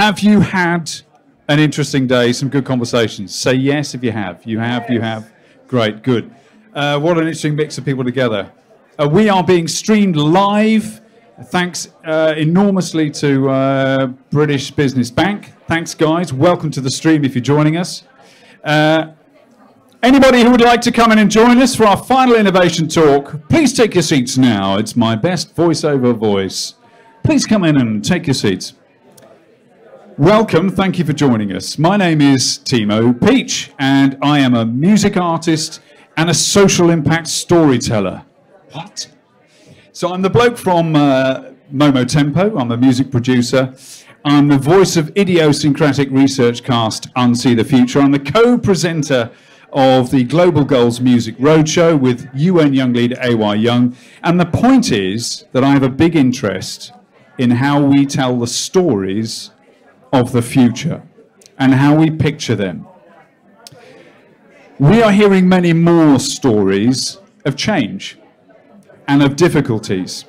Have you had an interesting day, some good conversations? Say yes if you have. You have. Great, good. What an interesting mix of people together. We are being streamed live. Thanks enormously to British Business Bank. Thanks, guys. Welcome to the stream if you're joining us. Anybody who would like to come in and join us for our final innovation talk, please take your seats now. It's my best voiceover voice. Please come in and take your seats. Welcome, thank you for joining us. My name is Timo Peach, and I am a music artist and a social impact storyteller. What? So I'm the bloke from Momo Tempo. I'm a music producer. I'm the voice of idiosyncratic research cast Unsee the Future. I'm the co-presenter of the Global Goals Music Roadshow with UN Young Leader AY Young. And the point is that I have a big interest in how we tell the stories of the future and how we picture them. We are hearing many more stories of change and of difficulties.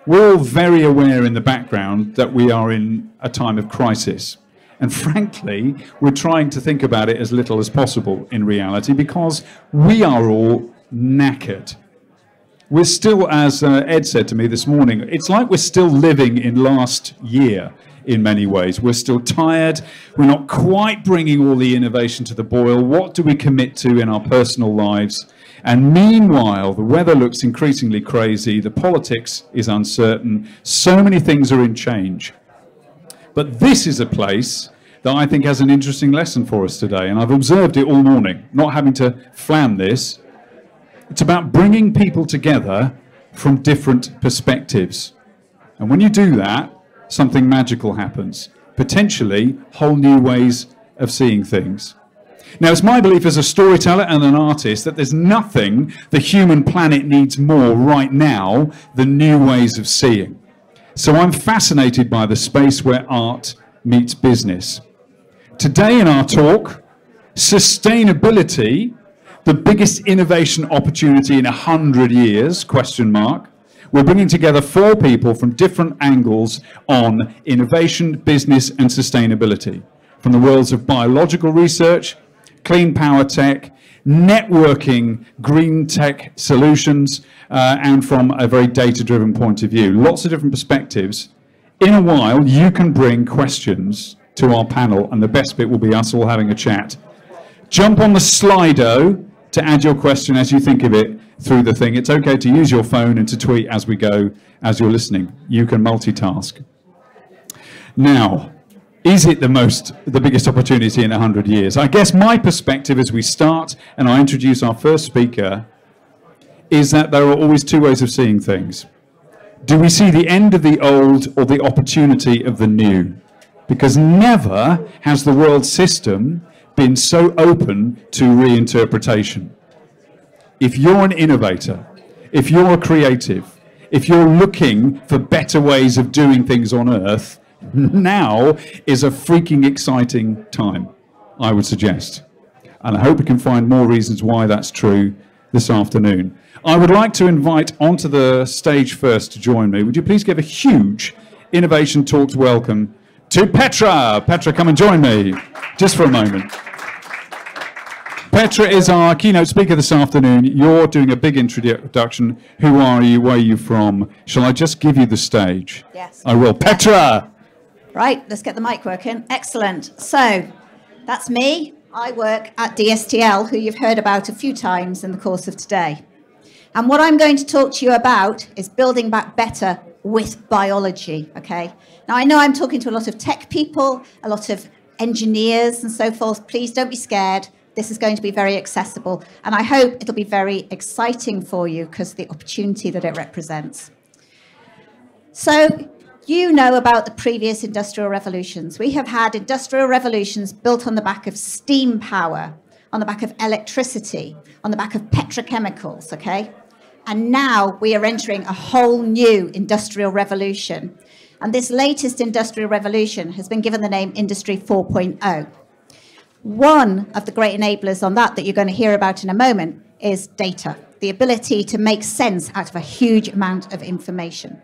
We're all very aware in the background that we are in a time of crisis. And frankly, we're trying to think about it as little as possible in reality because we are all knackered. We're still, as Ed said to me this morning, it's like we're still living in last year. In many ways. We're still tired. We're not quite bringing all the innovation to the boil. What do we commit to in our personal lives? And meanwhile, the weather looks increasingly crazy. The politics is uncertain. So many things are in change. But this is a place that I think has an interesting lesson for us today. And I've observed it all morning, not having to flam this. It's about bringing people together from different perspectives. And when you do that, something magical happens, potentially whole new ways of seeing things. Now, it's my belief as a storyteller and an artist that there's nothing the human planet needs more right now than new ways of seeing. So I'm fascinated by the space where art meets business. Today in our talk, sustainability, the biggest innovation opportunity in 100 years, question mark. We're bringing together 4 people from different angles on innovation, business, and sustainability. From the worlds of biological research, clean power tech, networking, green tech solutions, and from a very data-driven point of view. Lots of different perspectives. In a while, you can bring questions to our panel, and the best bit will be us all having a chat. Jump on the Slido to add your question as you think of it through the thing. It's okay to use your phone and to tweet as we go, as you're listening. You can multitask. Now, is it the biggest opportunity in 100 years? I guess my perspective as we start and I introduce our first speaker is that there are always 2 ways of seeing things. Do we see the end of the old or the opportunity of the new? Because never has the world system been so open to reinterpretation. If you're an innovator, if you're a creative, if you're looking for better ways of doing things on Earth, now is a freaking exciting time, I would suggest. And I hope we can find more reasons why that's true this afternoon. I would like to invite onto the stage first to join me. Would you please give a huge Innovation Talks welcome to Petra. Petra, come and join me just for a moment. Petra is our keynote speaker this afternoon. You're doing a big introduction. Who are you? Where are you from? Shall I just give you the stage? Yes. I will. Petra! Right, let's get the mic working. Excellent. So, that's me. I work at DSTL, who you've heard about a few times in the course of today. And what I'm going to talk to you about is building back better with biology, okay? Now, I know I'm talking to a lot of tech people, a lot of engineers and so forth. Please don't be scared. This is going to be very accessible, and I hope it'll be very exciting for you because of the opportunity that it represents. So, you know about the previous industrial revolutions. We have had industrial revolutions built on the back of steam power, on the back of electricity, on the back of petrochemicals, okay? And now we are entering a whole new industrial revolution. And this latest industrial revolution has been given the name Industry 4.0. One of the great enablers on that you're going to hear about in a moment is data, the ability to make sense out of a huge amount of information.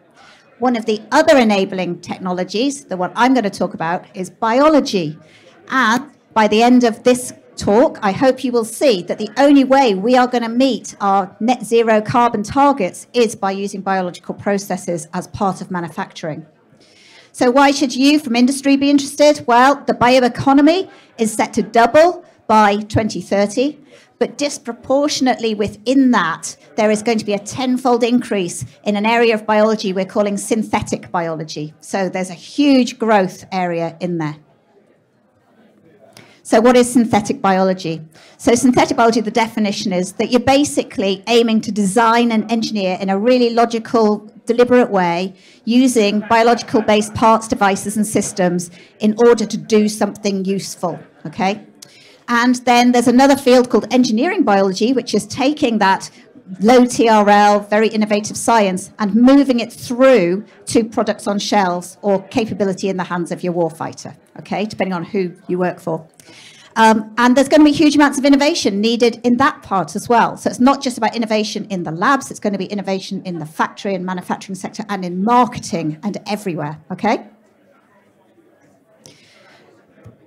One of the other enabling technologies, the one I'm going to talk about, is biology. And by the end of this talk, I hope you will see that the only way we are going to meet our net zero carbon targets is by using biological processes as part of manufacturing. So why should you from industry be interested? Well, the bioeconomy is set to double by 2030. But disproportionately within that, there is going to be a tenfold increase in an area of biology we're calling synthetic biology. So there's a huge growth area in there. So what is synthetic biology? So synthetic biology, the definition is that you're basically aiming to design and engineer in a really logical, deliberate way, using biological-based parts, devices, and systems in order to do something useful, okay? And then there's another field called engineering biology, which is taking that low TRL, very innovative science, and moving it through to products on shelves or capability in the hands of your warfighter, okay, depending on who you work for. And there's going to be huge amounts of innovation needed in that part as well. So it's not just about innovation in the labs, it's going to be innovation in the factory and manufacturing sector and in marketing and everywhere, okay?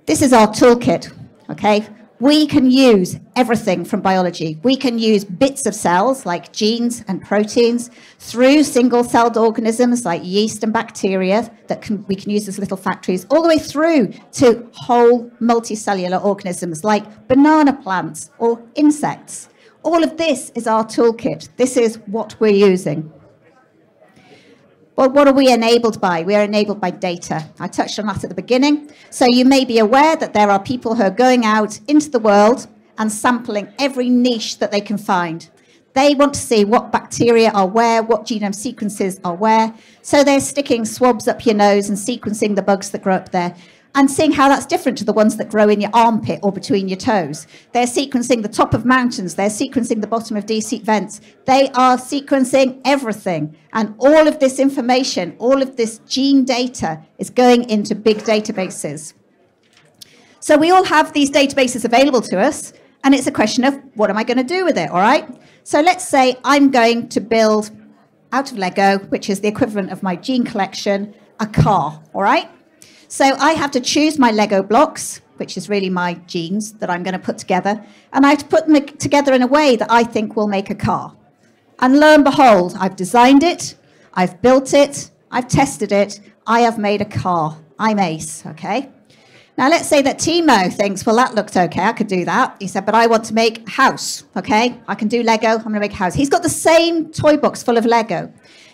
This is our toolkit. Okay, we can use everything from biology. We can use bits of cells like genes and proteins through single-celled organisms like yeast and bacteria that we can use as little factories, all the way through to whole multicellular organisms like banana plants or insects. All of this is our toolkit. This is what we're using. Well, what are we enabled by? We are enabled by data. I touched on that at the beginning. So you may be aware that there are people who are going out into the world and sampling every niche that they can find. They want to see what bacteria are where, what genome sequences are where. So they're sticking swabs up your nose and sequencing the bugs that grow up there and seeing how that's different to the ones that grow in your armpit or between your toes. They're sequencing the top of mountains. They're sequencing the bottom of deep vents. They are sequencing everything. And all of this information, all of this gene data is going into big databases. So we all have these databases available to us, and it's a question of what am I going to do with it, all right? So let's say I'm going to build, out of Lego, which is the equivalent of my gene collection, a car, all right? So I have to choose my Lego blocks, which is really my genes that I'm going to put together, and I have to put them together in a way that I think will make a car. And lo and behold, I've designed it, I've built it, I've tested it, I have made a car. I'm ace, okay? Now let's say that Timo thinks, well, that looked okay, I could do that. He said, but I want to make a house, okay? I can do Lego, I'm going to make a house. He's got the same toy box full of Lego.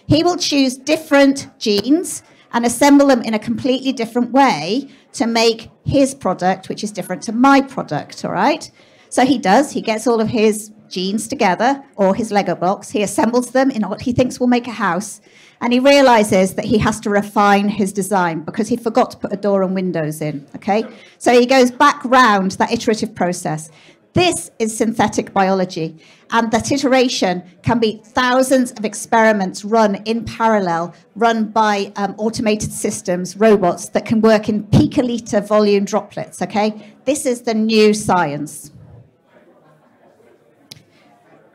He will choose different genes and assemble them in a completely different way to make his product, which is different to my product, all right? So he gets all of his genes together, or his Lego blocks, he assembles them in what he thinks will make a house, and he realizes that he has to refine his design because he forgot to put a door and windows in, okay? So he goes back round that iterative process. This is synthetic biology, and that iteration can be thousands of experiments run in parallel, run by automated systems, robots that can work in picoliter volume droplets, okay? This is the new science.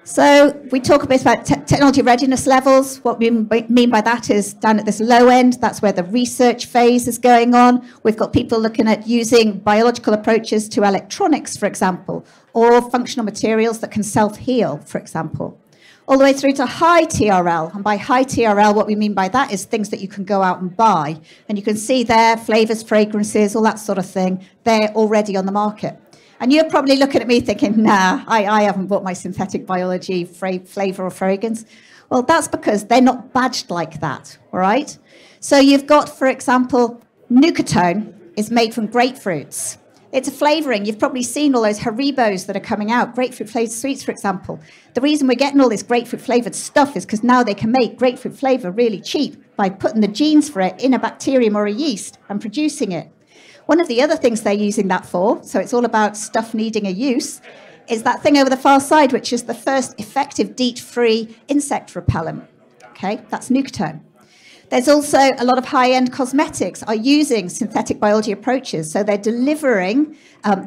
So we talk a bit about technology readiness levels. What we mean by that is down at this low end, that's where the research phase is going on. We've got people looking at using biological approaches to electronics, for example, or functional materials that can self-heal, for example, all the way through to high TRL. And by high TRL, what we mean by that is things that you can go out and buy. And you can see there, flavors, fragrances, all that sort of thing, they're already on the market. And you're probably looking at me thinking, nah, I haven't bought my synthetic biology flavor or fragrance. Well, that's because they're not badged like that, all right? So you've got, for example, Nucotone is made from grapefruits. It's a flavoring. You've probably seen all those Haribos that are coming out, grapefruit flavored sweets, for example. The reason we're getting all this grapefruit flavored stuff is because now they can make grapefruit flavor really cheap by putting the genes for it in a bacterium or a yeast and producing it. One of the other things they're using that for, so it's all about stuff needing a use, is that thing over the far side, which is the first effective DEET-free insect repellent. Okay, that's Nucotone. There's also a lot of high-end cosmetics are using synthetic biology approaches. So they're delivering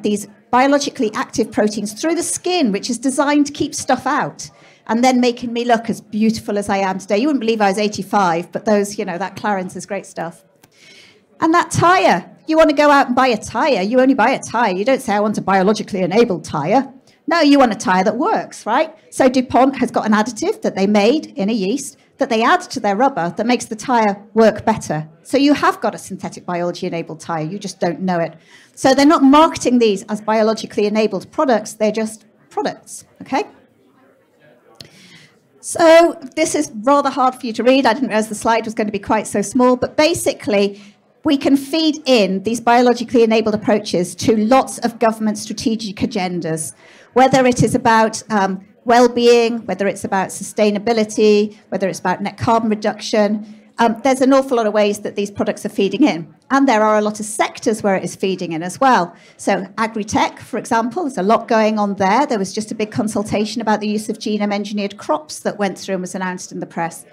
these biologically active proteins through the skin, which is designed to keep stuff out. and then making me look as beautiful as I am today. You wouldn't believe I was 85, but those, that Clarins is great stuff. And that tyre, you want to go out and buy a tyre. You only buy a tyre. You don't say, I want a biologically enabled tyre. No, you want a tyre that works, right? So DuPont has got an additive that they made in a yeast that they add to their rubber that makes the tyre work better. So you have got a synthetic biology-enabled tyre. You just don't know it. So they're not marketing these as biologically enabled products. They're just products, okay? So this is rather hard for you to read. I didn't realize the slide was going to be quite so small. But basically, we can feed in these biologically enabled approaches to lots of government strategic agendas, whether it is about well-being, whether it's about sustainability, whether it's about net carbon reduction. There's an awful lot of ways that these products are feeding in. And there are a lot of sectors where it is feeding in as well. So agri-tech, for example, there's a lot going on there. There was just a big consultation about the use of genome-engineered crops that went through and was announced in the press.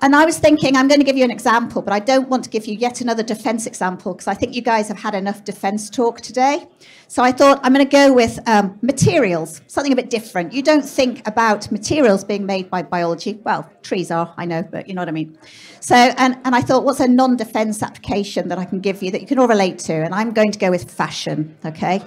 And I was thinking, I'm going to give you an example, but I don't want to give you yet another defence example because I think you guys have had enough defence talk today. So I thought I'm going to go with materials, something a bit different. You don't think about materials being made by biology. Well, trees are, I know, but you know what I mean. So, and I thought, what's a non-defence application that I can give you that you can all relate to? And I'm going to go with fashion, okay?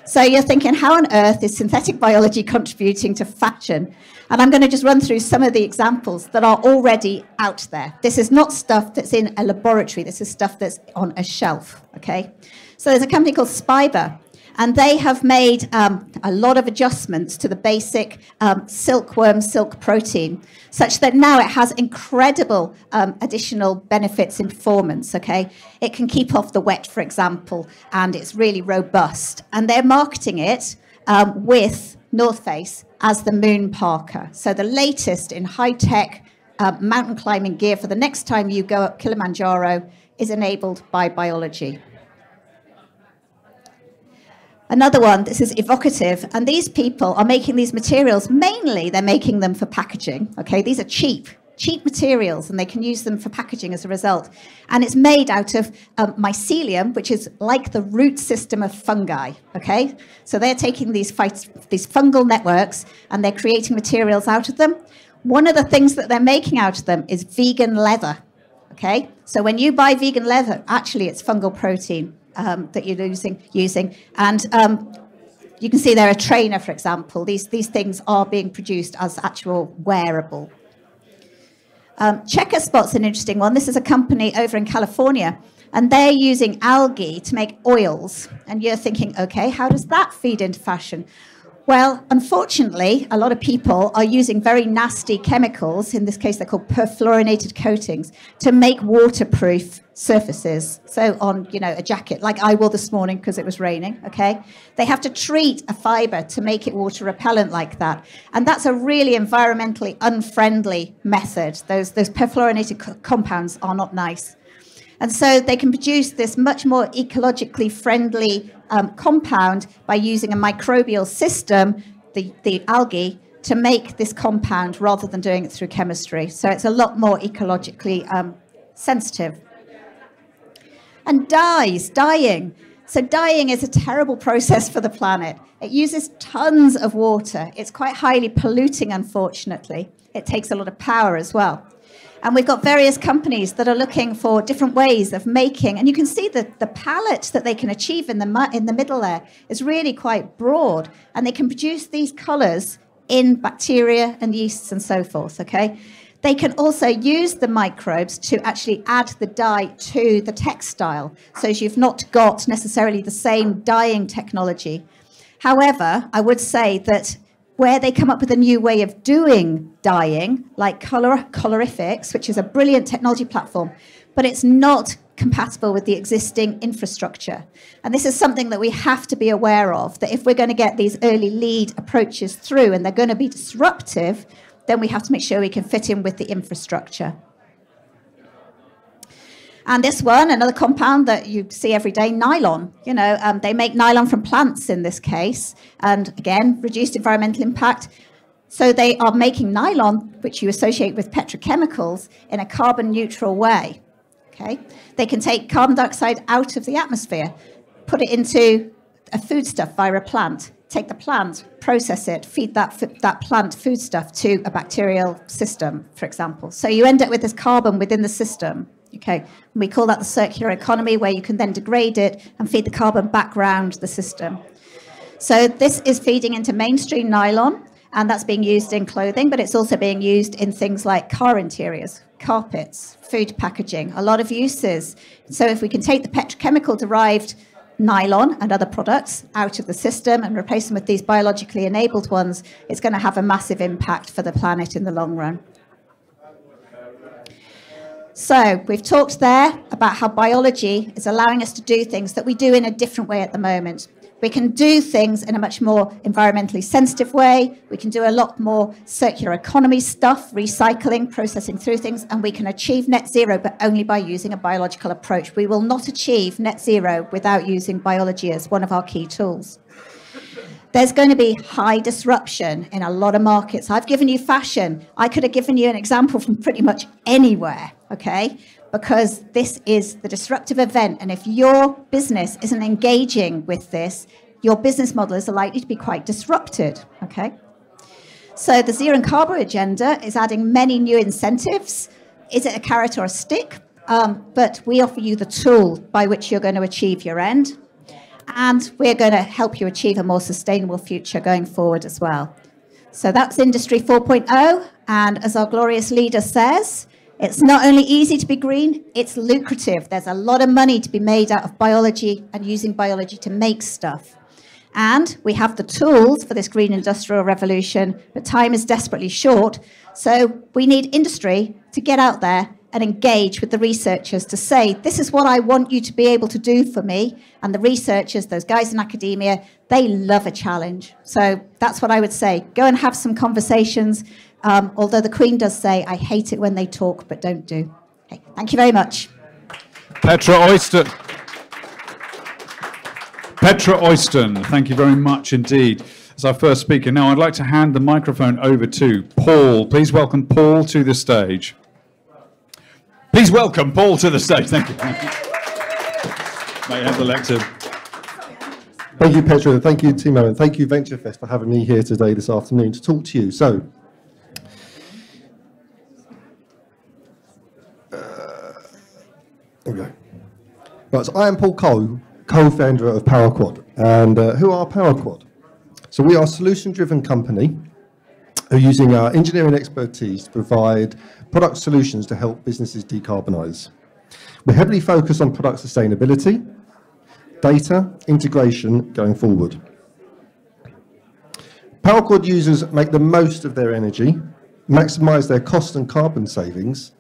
So you're thinking, how on earth is synthetic biology contributing to fashion? And I'm going to just run through some of the examples that are already out there. This is not stuff that's in a laboratory. This is stuff that's on a shelf, okay? So there's a company called Spiber, and they have made a lot of adjustments to the basic silkworm silk protein, such that now it has incredible additional benefits in performance, okay? It can keep off the wet, for example, and it's really robust. And they're marketing it with North Face as the Moon Parker. So the latest in high-tech mountain climbing gear for the next time you go up Kilimanjaro is enabled by biology. Another one, this is evocative, and these people are making these materials, mainly they're making them for packaging, okay? These are cheap materials, and they can use them for packaging as a result. And it's made out of mycelium, which is like the root system of fungi, okay? So they're taking these fungal networks, and they're creating materials out of them. One of the things that they're making out of them is vegan leather, okay? So when you buy vegan leather, actually it's fungal protein that you're using. And you can see there a trainer, for example. These things are being produced as actual wearable. Checker Spot's an interesting one. This is a company over in California, and they're using algae to make oils. And you're thinking, okay, how does that feed into fashion? Well, unfortunately, a lot of people are using very nasty chemicals, in this case they're called perfluorinated coatings, to make waterproof surfaces. So on, a jacket, like I wore this morning because it was raining, okay? They have to treat a fibre to make it water repellent like that. And that's a really environmentally unfriendly method. Those perfluorinated compounds are not nice. And so they can produce this much more ecologically friendly compound by using a microbial system, the algae, to make this compound rather than doing it through chemistry. So it's a lot more ecologically sensitive. And dyeing. So dyeing is a terrible process for the planet. It uses tons of water. It's quite highly polluting, unfortunately. It takes a lot of power as well. And we've got various companies that are looking for different ways of making, and you can see that the palette that they can achieve in the middle there is really quite broad, and they can produce these colours in bacteria and yeasts and so forth, okay? They can also use the microbes to actually add the dye to the textile, so you've not got necessarily the same dyeing technology. However, I would say that where they come up with a new way of doing dyeing, like colorifics, which is a brilliant technology platform, but it's not compatible with the existing infrastructure. And this is something that we have to be aware of, that if we're going to get these early lead approaches through and they're going to be disruptive, then we have to make sure we can fit in with the infrastructure. And this one, another compound that you see every day, nylon. They make nylon from plants in this case. And again, reduced environmental impact. So they are making nylon, which you associate with petrochemicals, in a carbon neutral way. Okay? They can take carbon dioxide out of the atmosphere, put it into a foodstuff via a plant. take the plant, process it, feed that plant foodstuff to a bacterial system, for example. So you end up with this carbon within the system. Okay, and we call that the circular economy, where you can then degrade it and feed the carbon back around the system. So this is feeding into mainstream nylon, and that's being used in clothing, but it's also being used in things like car interiors, carpets, food packaging, a lot of uses. So if we can take the petrochemical-derived nylon and other products out of the system and replace them with these biologically enabled ones, it's going to have a massive impact for the planet in the long run. So we've talked there about how biology is allowing us to do things that we do in a different way at the moment. We can do things in a much more environmentally sensitive way. We can do a lot more circular economy stuff, recycling, processing through things, and we can achieve net zero, but only by using a biological approach. We will not achieve net zero without using biology as one of our key tools. There's going to be high disruption in a lot of markets. I've given you fashion. I could have given you an example from pretty much anywhere, okay? Because this is the disruptive event. And if your business isn't engaging with this, your business model is likely to be quite disrupted, okay? So the zero and carbon agenda is adding many new incentives. Is it a carrot or a stick? But we offer you the tool by which you're going to achieve your end. And we're going to help you achieve a more sustainable future going forward as well. So that's Industry 4.0. And as our glorious leader says, it's not only easy to be green, it's lucrative. There's a lot of money to be made out of biology and using biology to make stuff. And we have the tools for this green industrial revolution, but time is desperately short. So we need industry to get out there and engage with the researchers to say, this is what I want you to be able to do for me. And the researchers, those guys in academia, they love a challenge. So that's what I would say. Go and have some conversations. Although the Queen does say, I hate it when they talk, but don't do. Okay, thank you very much. Petra Oyston. Petra Oyston, thank you very much indeed. As our first speaker. Now I'd like to hand the microphone over to Paul. Please welcome Paul to the stage. Please welcome Paul to the stage. Thank you. May you have the lecture. Thank you, Petra, and thank you, Timo, and thank you, Venturefest, for having me here today, this afternoon, to talk to you. So, there we go. Right, so I am Paul Cole, co-founder of PowerQuad. And who are PowerQuad? So we are a solution-driven company who are using our engineering expertise to provide product solutions to help businesses decarbonise. We're heavily focused on product sustainability, data, integration going forward. PowerQuad users make the most of their energy, maximise their cost and carbon savings,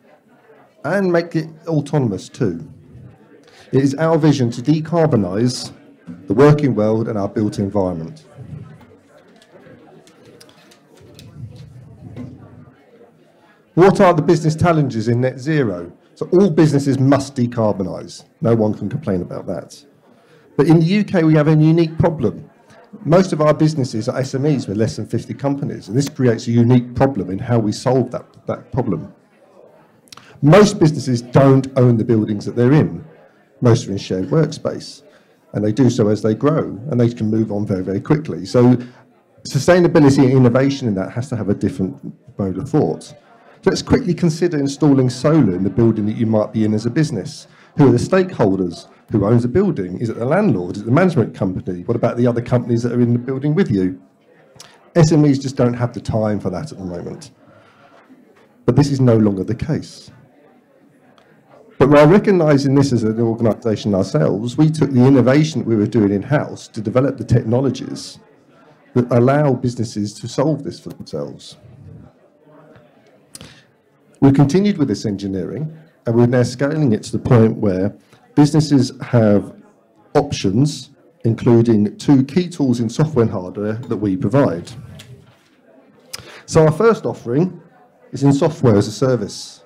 and make it autonomous too. It is our vision to decarbonise the working world and our built environment. What are the business challenges in net zero? So all businesses must decarbonise. No one can complain about that. But in the UK, we have a unique problem. Most of our businesses are SMEs with less than 50 companies, and this creates a unique problem in how we solve that problem. Most businesses don't own the buildings that they're in. Most are in shared workspace, and they do so as they grow, and they can move on very, very quickly. So sustainability and innovation in that has to have a different mode of thought. So let's quickly consider installing solar in the building that you might be in as a business. Who are the stakeholders? Who owns the building? Is it the landlord? Is it the management company? What about the other companies that are in the building with you? SMEs just don't have the time for that at the moment. But this is no longer the case. But while recognising this as an organisation ourselves, we took the innovation that we were doing in-house to develop the technologies that allow businesses to solve this for themselves. We've continued with this engineering, and we're now scaling it to the point where businesses have options, including 2 key tools in software and hardware that we provide. So our first offering is in software as a service.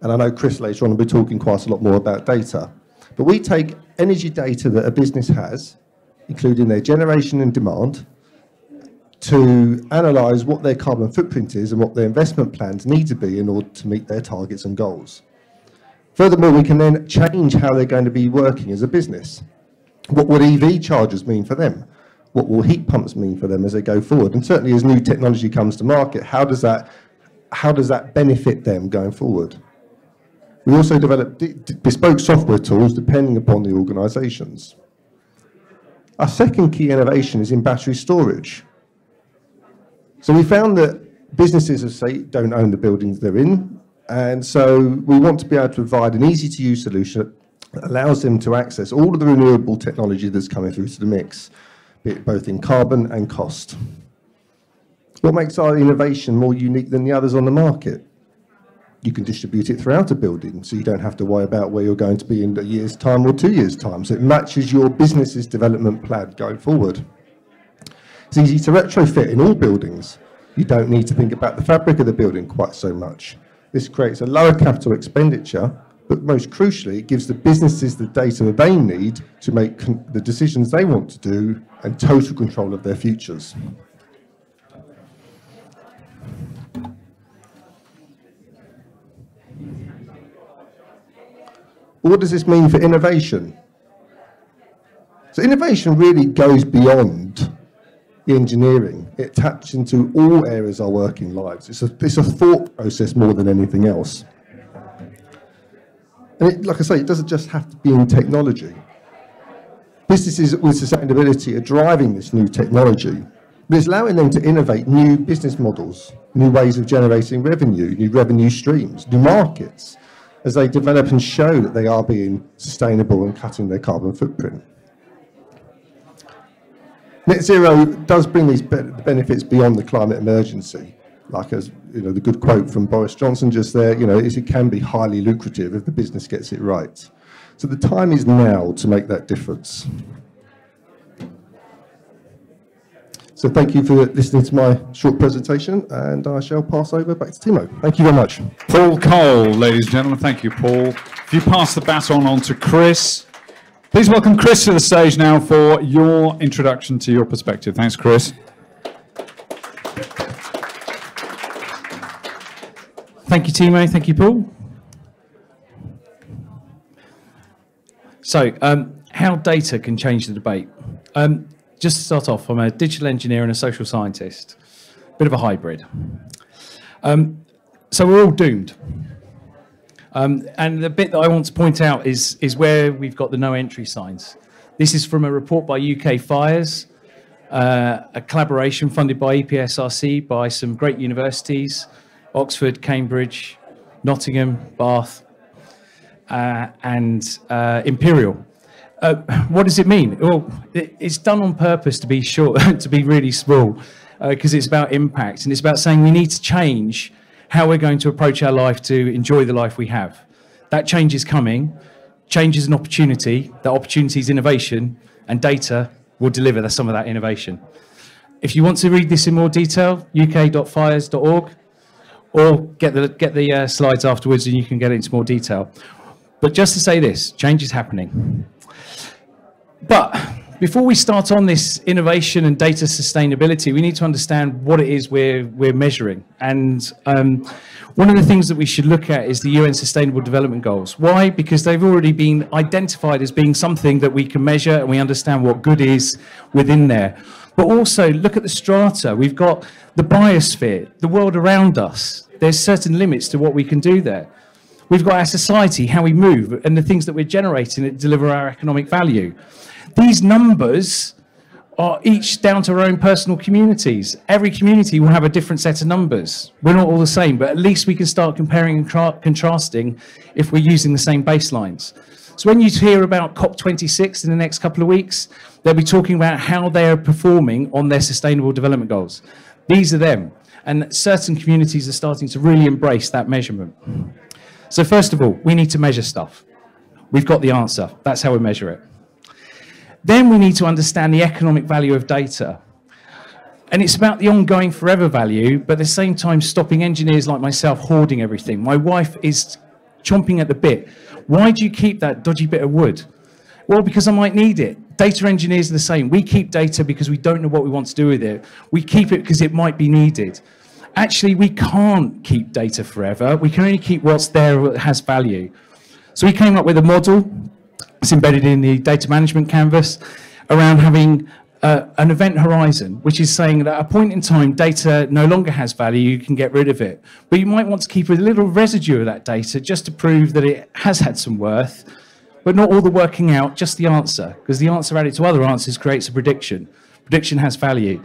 And I know Chris later on will be talking quite a lot more about data. But we take energy data that a business has, including their generation and demand, to analyse what their carbon footprint is and what their investment plans need to be in order to meet their targets and goals. Furthermore, we can then change how they're going to be working as a business. What would EV chargers mean for them? What will heat pumps mean for them as they go forward? And certainly as new technology comes to market, how does that benefit them going forward? We also develop bespoke software tools depending upon the organisations. Our second key innovation is in battery storage. So we found that businesses, as I say, don't own the buildings they're in, and so we want to be able to provide an easy-to-use solution that allows them to access all of the renewable technology that's coming through to the mix, be it both in carbon and cost. What makes our innovation more unique than the others on the market? You can distribute it throughout a building, so you don't have to worry about where you're going to be in a year's time or 2 years' time. So it matches your business's development plan going forward. It's easy to retrofit in all buildings. You don't need to think about the fabric of the building quite so much. This creates a lower capital expenditure, but most crucially, it gives the businesses the data that they need to make the decisions they want to do and total control of their futures. What does this mean for innovation? So innovation really goes beyond the engineering. It taps into all areas of our working lives. It's a thought process more than anything else. And like I say, it doesn't just have to be in technology. Businesses with sustainability are driving this new technology, but it's allowing them to innovate new business models, new ways of generating revenue, new revenue streams, new markets, as they develop and show that they are being sustainable and cutting their carbon footprint. Net zero does bring these benefits beyond the climate emergency. Like, as you know, the good quote from Boris Johnson just there, you know, is it can be highly lucrative if the business gets it right. So the time is now to make that difference. So thank you for listening to my short presentation, and I shall pass over back to Timo. Thank you very much. Paul Cole, ladies and gentlemen. Thank you, Paul. If you pass the baton on to Chris. Please welcome Chris to the stage now for your introduction to your perspective. Thanks, Chris. Thank you, Timo. Thank you, Paul. So, how data can change the debate. Just to start off, I'm a digital engineer and a social scientist, bit of a hybrid. So we're all doomed. And the bit that I want to point out is where we've got the no entry signs. This is from a report by UK Fires, a collaboration funded by EPSRC by some great universities, Oxford, Cambridge, Nottingham, Bath, and Imperial. What does it mean? Well, it's done on purpose to be short, to be really small, because it's about impact, and it's about saying we need to change how we're going to approach our life to enjoy the life we have. That change is coming. Change is an opportunity. That opportunity is innovation, and data will deliver some of that innovation. If you want to read this in more detail, uk.fires.org, or get the slides afterwards, and you can get into more detail. But just to say this, change is happening. But before we start on this innovation and data sustainability, we need to understand what it is we're measuring. And one of the things that we should look at is the UN Sustainable Development Goals. Why? Because they've already been identified as being something that we can measure, and we understand what good is within there. But also look at the strata. We've got the biosphere, the world around us. There's certain limits to what we can do there. We've got our society, how we move, and the things that we're generating that deliver our economic value. These numbers are each down to our own personal communities. Every community will have a different set of numbers. We're not all the same, but at least we can start comparing and contrasting if we're using the same baselines. So when you hear about COP26 in the next couple of weeks, they'll be talking about how they are performing on their sustainable development goals. These are them. And certain communities are starting to really embrace that measurement. So first of all, we need to measure stuff. We've got the answer. That's how we measure it. Then we need to understand the economic value of data. And it's about the ongoing forever value, but at the same time stopping engineers like myself hoarding everything. My wife is chomping at the bit. Why do you keep that dodgy bit of wood? Well, because I might need it. Data engineers are the same. We keep data because we don't know what we want to do with it. We keep it because it might be needed. Actually, we can't keep data forever. We can only keep what's there that has value. So we came up with a model. It's embedded in the data management canvas around having an event horizon, which is saying that at a point in time, data no longer has value, you can get rid of it. But you might want to keep a little residue of that data just to prove that it has had some worth, but not all the working out, just the answer, because the answer added to other answers creates a prediction. Prediction has value.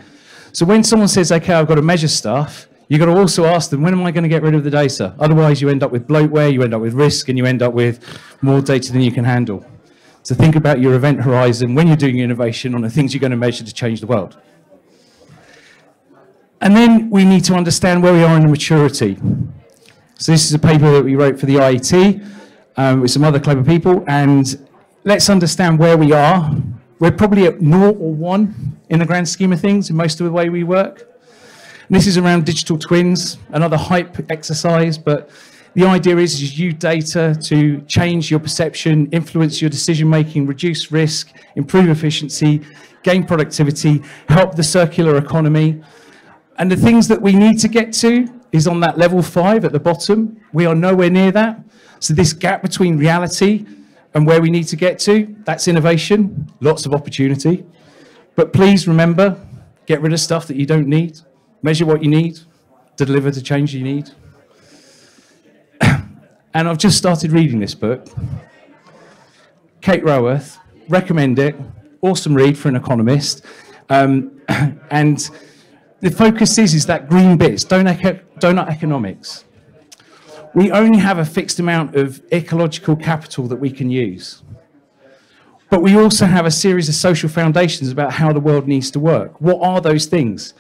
So when someone says, okay, I've got to measure stuff, you've got to also ask them, when am I going to get rid of the data? Otherwise, you end up with bloatware, you end up with risk, and you end up with more data than you can handle. So think about your event horizon when you're doing innovation on the things you're going to measure to change the world. And then we need to understand where we are in the maturity. So this is a paper that we wrote for the IET with some other clever people, and let's understand where we are. We're probably at 0 or 1 in the grand scheme of things in most of the way we work. And this is around digital twins, another hype exercise, but the idea is you use data to change your perception, influence your decision-making, reduce risk, improve efficiency, gain productivity, help the circular economy. And the things that we need to get to is on that level 5 at the bottom. We are nowhere near that. So this gap between reality and where we need to get to, that's innovation, lots of opportunity. But please remember, get rid of stuff that you don't need, measure what you need to deliver the change you need. And I've just started reading this book. Kate Raworth, recommend it. Awesome read for an economist. And the focus is that green bits, donut economics. We only have a fixed amount of ecological capital that we can use. But we also have a series of social foundations about how the world needs to work. What are those things?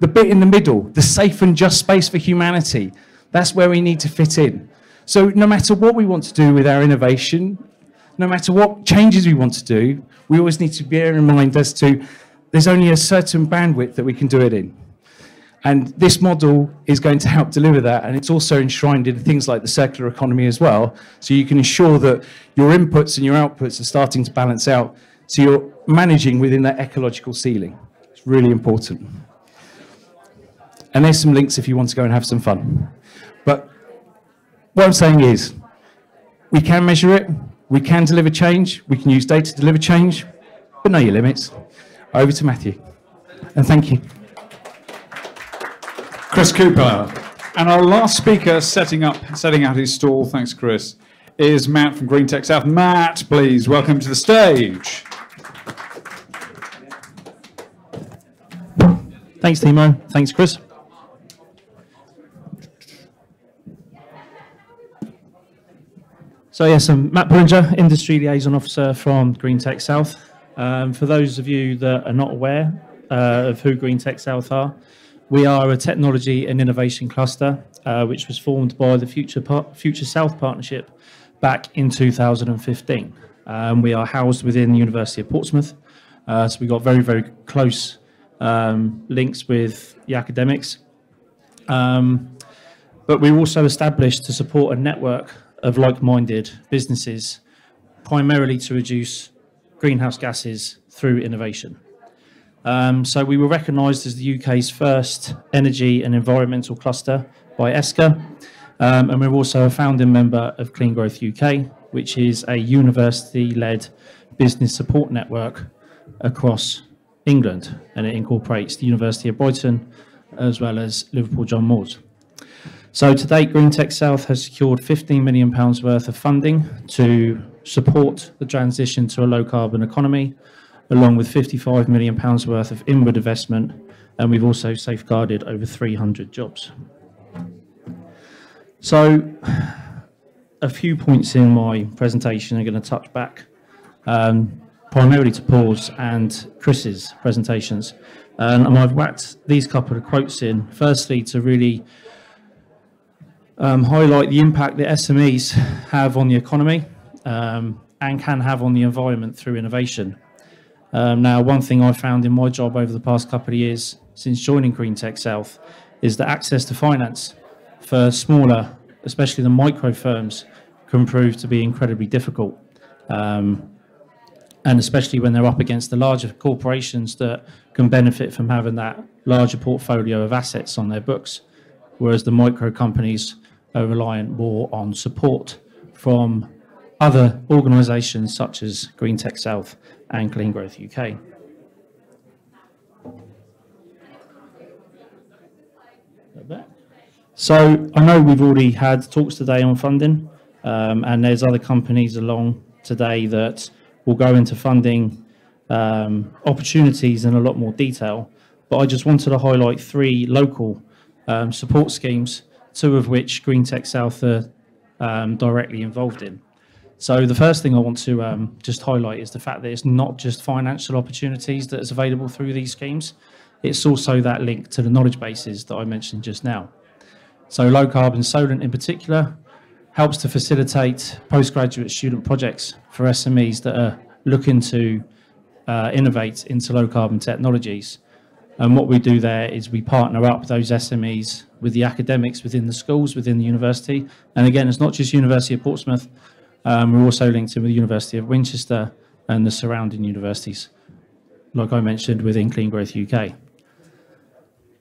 The bit in the middle, the safe and just space for humanity, that's where we need to fit in. So no matter what we want to do with our innovation, no matter what changes we want to do, we always need to bear in mind as to there's only a certain bandwidth that we can do it in. And this model is going to help deliver that, and it's also enshrined in things like the circular economy as well, so you can ensure that your inputs and your outputs are starting to balance out, so you're managing within that ecological ceiling. It's really important. And there's some links if you want to go and have some fun. But what I'm saying is, we can measure it, we can deliver change, we can use data to deliver change, but know your limits. Over to Matthew, and thank you. Chris Cooper. And our last speaker setting out his stall, thanks Chris, is Matt from Greentech South. Matt, please, welcome to the stage. Thanks, Timo. Thanks, Chris. So yes, I'm Matt Pullinger, Industry Liaison Officer from Greentech South. For those of you that are not aware of who Greentech South are, we are a technology and innovation cluster, which was formed by the Future South Partnership back in 2015. We are housed within the University of Portsmouth, so we got very, very close links with the academics. But we also established to support a network of like-minded businesses, primarily to reduce greenhouse gases through innovation. So we were recognised as the UK's first energy and environmental cluster by ESCA, and we're also a founding member of Clean Growth UK, which is a university-led business support network across England, and it incorporates the University of Brighton as well as Liverpool John Moores. So to date, Greentech South has secured £15 million worth of funding to support the transition to a low-carbon economy, along with £55 million worth of inward investment, and we've also safeguarded over 300 jobs. So a few points in my presentation are going to touch back primarily to Paul's and Chris's presentations. And I've whacked these couple of quotes in, firstly to really highlight the impact that SMEs have on the economy and can have on the environment through innovation. Now, one thing I've found in my job over the past couple of years since joining Greentech South is that access to finance for smaller, especially the micro firms, can prove to be incredibly difficult. And especially when they're up against the larger corporations that can benefit from having that larger portfolio of assets on their books, whereas the micro companies are reliant more on support from other organisations such as Greentech South and Clean Growth UK. So I know we've already had talks today on funding, and there's other companies along today that will go into funding opportunities in a lot more detail. But I just wanted to highlight 3 local support schemes, 2 of which Greentech South are directly involved in. So the first thing I want to just highlight is the fact that it's not just financial opportunities that is available through these schemes. It's also that link to the knowledge bases that I mentioned just now. So low carbon Solent in particular helps to facilitate postgraduate student projects for SMEs that are looking to innovate into low carbon technologies. And what we do there is we partner up those SMEs with the academics within the schools, within the university. And again, it's not just University of Portsmouth. We're also linked in with the University of Winchester and the surrounding universities, like I mentioned, within Clean Growth UK.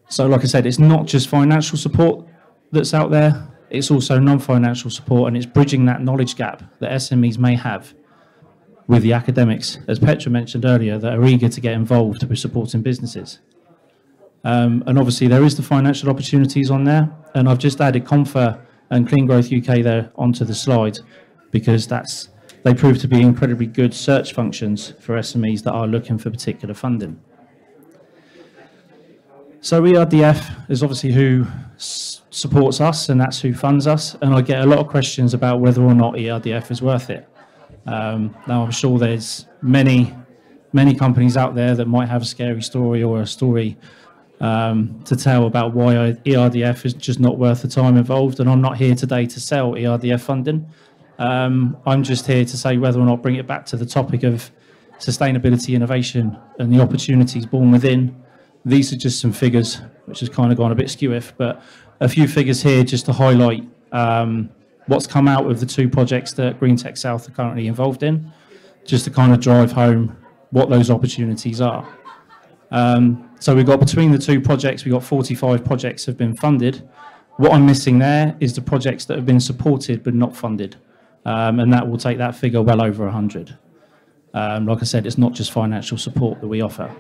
So like I said, it's not just financial support that's out there, it's also non-financial support, and it's bridging that knowledge gap that SMEs may have with the academics, as Petra mentioned earlier, that are eager to get involved with supporting businesses. And obviously there is the financial opportunities on there, and I've just added Confer and Clean Growth UK there onto the slide because they prove to be incredibly good search functions for SMEs that are looking for particular funding. So ERDF is obviously who supports us, and that's who funds us, and I get a lot of questions about whether or not ERDF is worth it. Now I'm sure there's many companies out there that might have a scary story or a story to tell about why ERDF is just not worth the time involved, and I'm not here today to sell ERDF funding. I'm just here to say whether or not bring it back to the topic of sustainability innovation and the opportunities born within. These are just some figures, which has kind of gone a bit skew-if, but a few figures here just to highlight what's come out of the 2 projects that Greentech South are currently involved in, just to kind of drive home what those opportunities are. So we've got between the 2 projects, we've got 45 projects have been funded. What I'm missing there is the projects that have been supported but not funded, and that will take that figure well over 100. Like I said, it's not just financial support that we offer.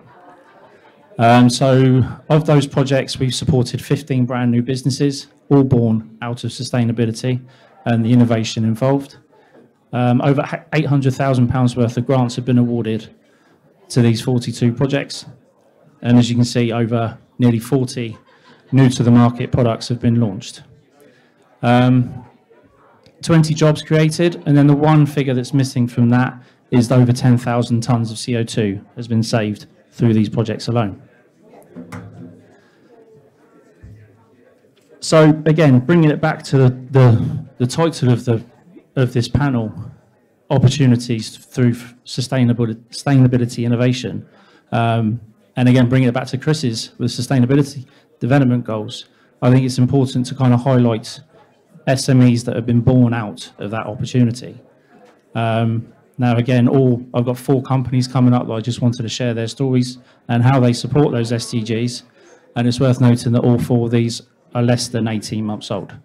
So of those projects, we've supported 15 brand new businesses, all born out of sustainability and the innovation involved. Over £800,000 worth of grants have been awarded to these 42 projects. And as you can see, over nearly 40 new to the market products have been launched. 20 jobs created, and then the one figure that's missing from that is over 10,000 tonnes of CO2 has been saved through these projects alone. So again, bringing it back to the title of this panel, opportunities through sustainability innovation, and again bringing it back to Chris's with sustainability development goals, I think it's important to kind of highlight SMEs that have been born out of that opportunity. Now again, I've got 4 companies coming up that I just wanted to share their stories and how they support those SDGs, and it's worth noting that all 4 of these are less than 18 months old.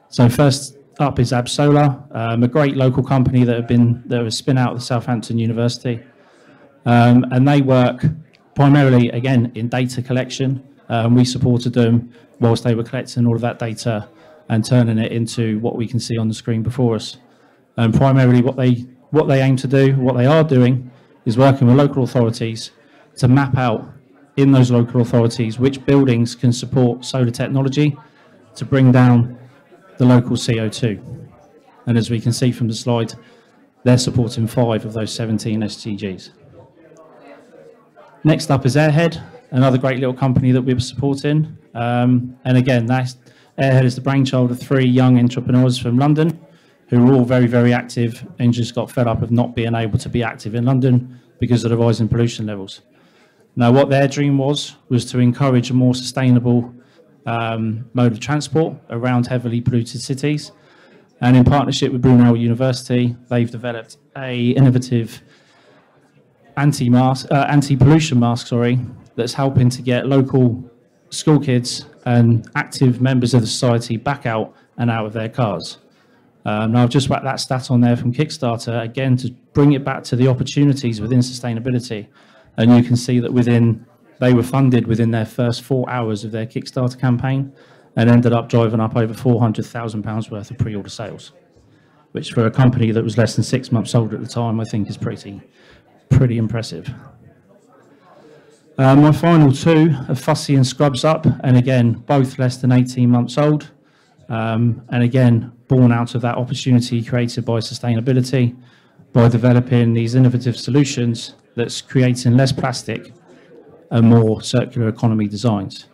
So first up is Absolar, a great local company that was spin out of the Southampton University, and they work primarily again in data collection. We supported them whilst they were collecting all of that data and turning it into what we can see on the screen before us. And primarily what they aim to do, what they are doing, is working with local authorities to map out in those local authorities which buildings can support solar technology to bring down the local CO2. And as we can see from the slide, they're supporting 5 of those 17 SDGs. Next up is Airhead, another great little company that we're supporting. And again, Airhead is the brainchild of 3 young entrepreneurs from London who were all very, very active and just got fed up of not being able to be active in London because of the rising pollution levels. Now, what their dream was to encourage a more sustainable mode of transport around heavily polluted cities. And in partnership with Brunel University, they've developed a innovative anti-pollution mask, that's helping to get local school kids and active members of the society back out and out of their cars. Now, I've just whacked that stat on there from Kickstarter, again, to bring it back to the opportunities within sustainability. And you can see that they were funded within their first 4 hours of their Kickstarter campaign. and ended up driving up over £400,000 worth of pre-order sales, which for a company that was less than 6 months old at the time, I think is pretty impressive. My final two are Fussy and Scrubs Up, and again, both less than 18 months old. And again, born out of that opportunity created by sustainability, by developing these innovative solutions that's creating less plastic and more circular economy designs.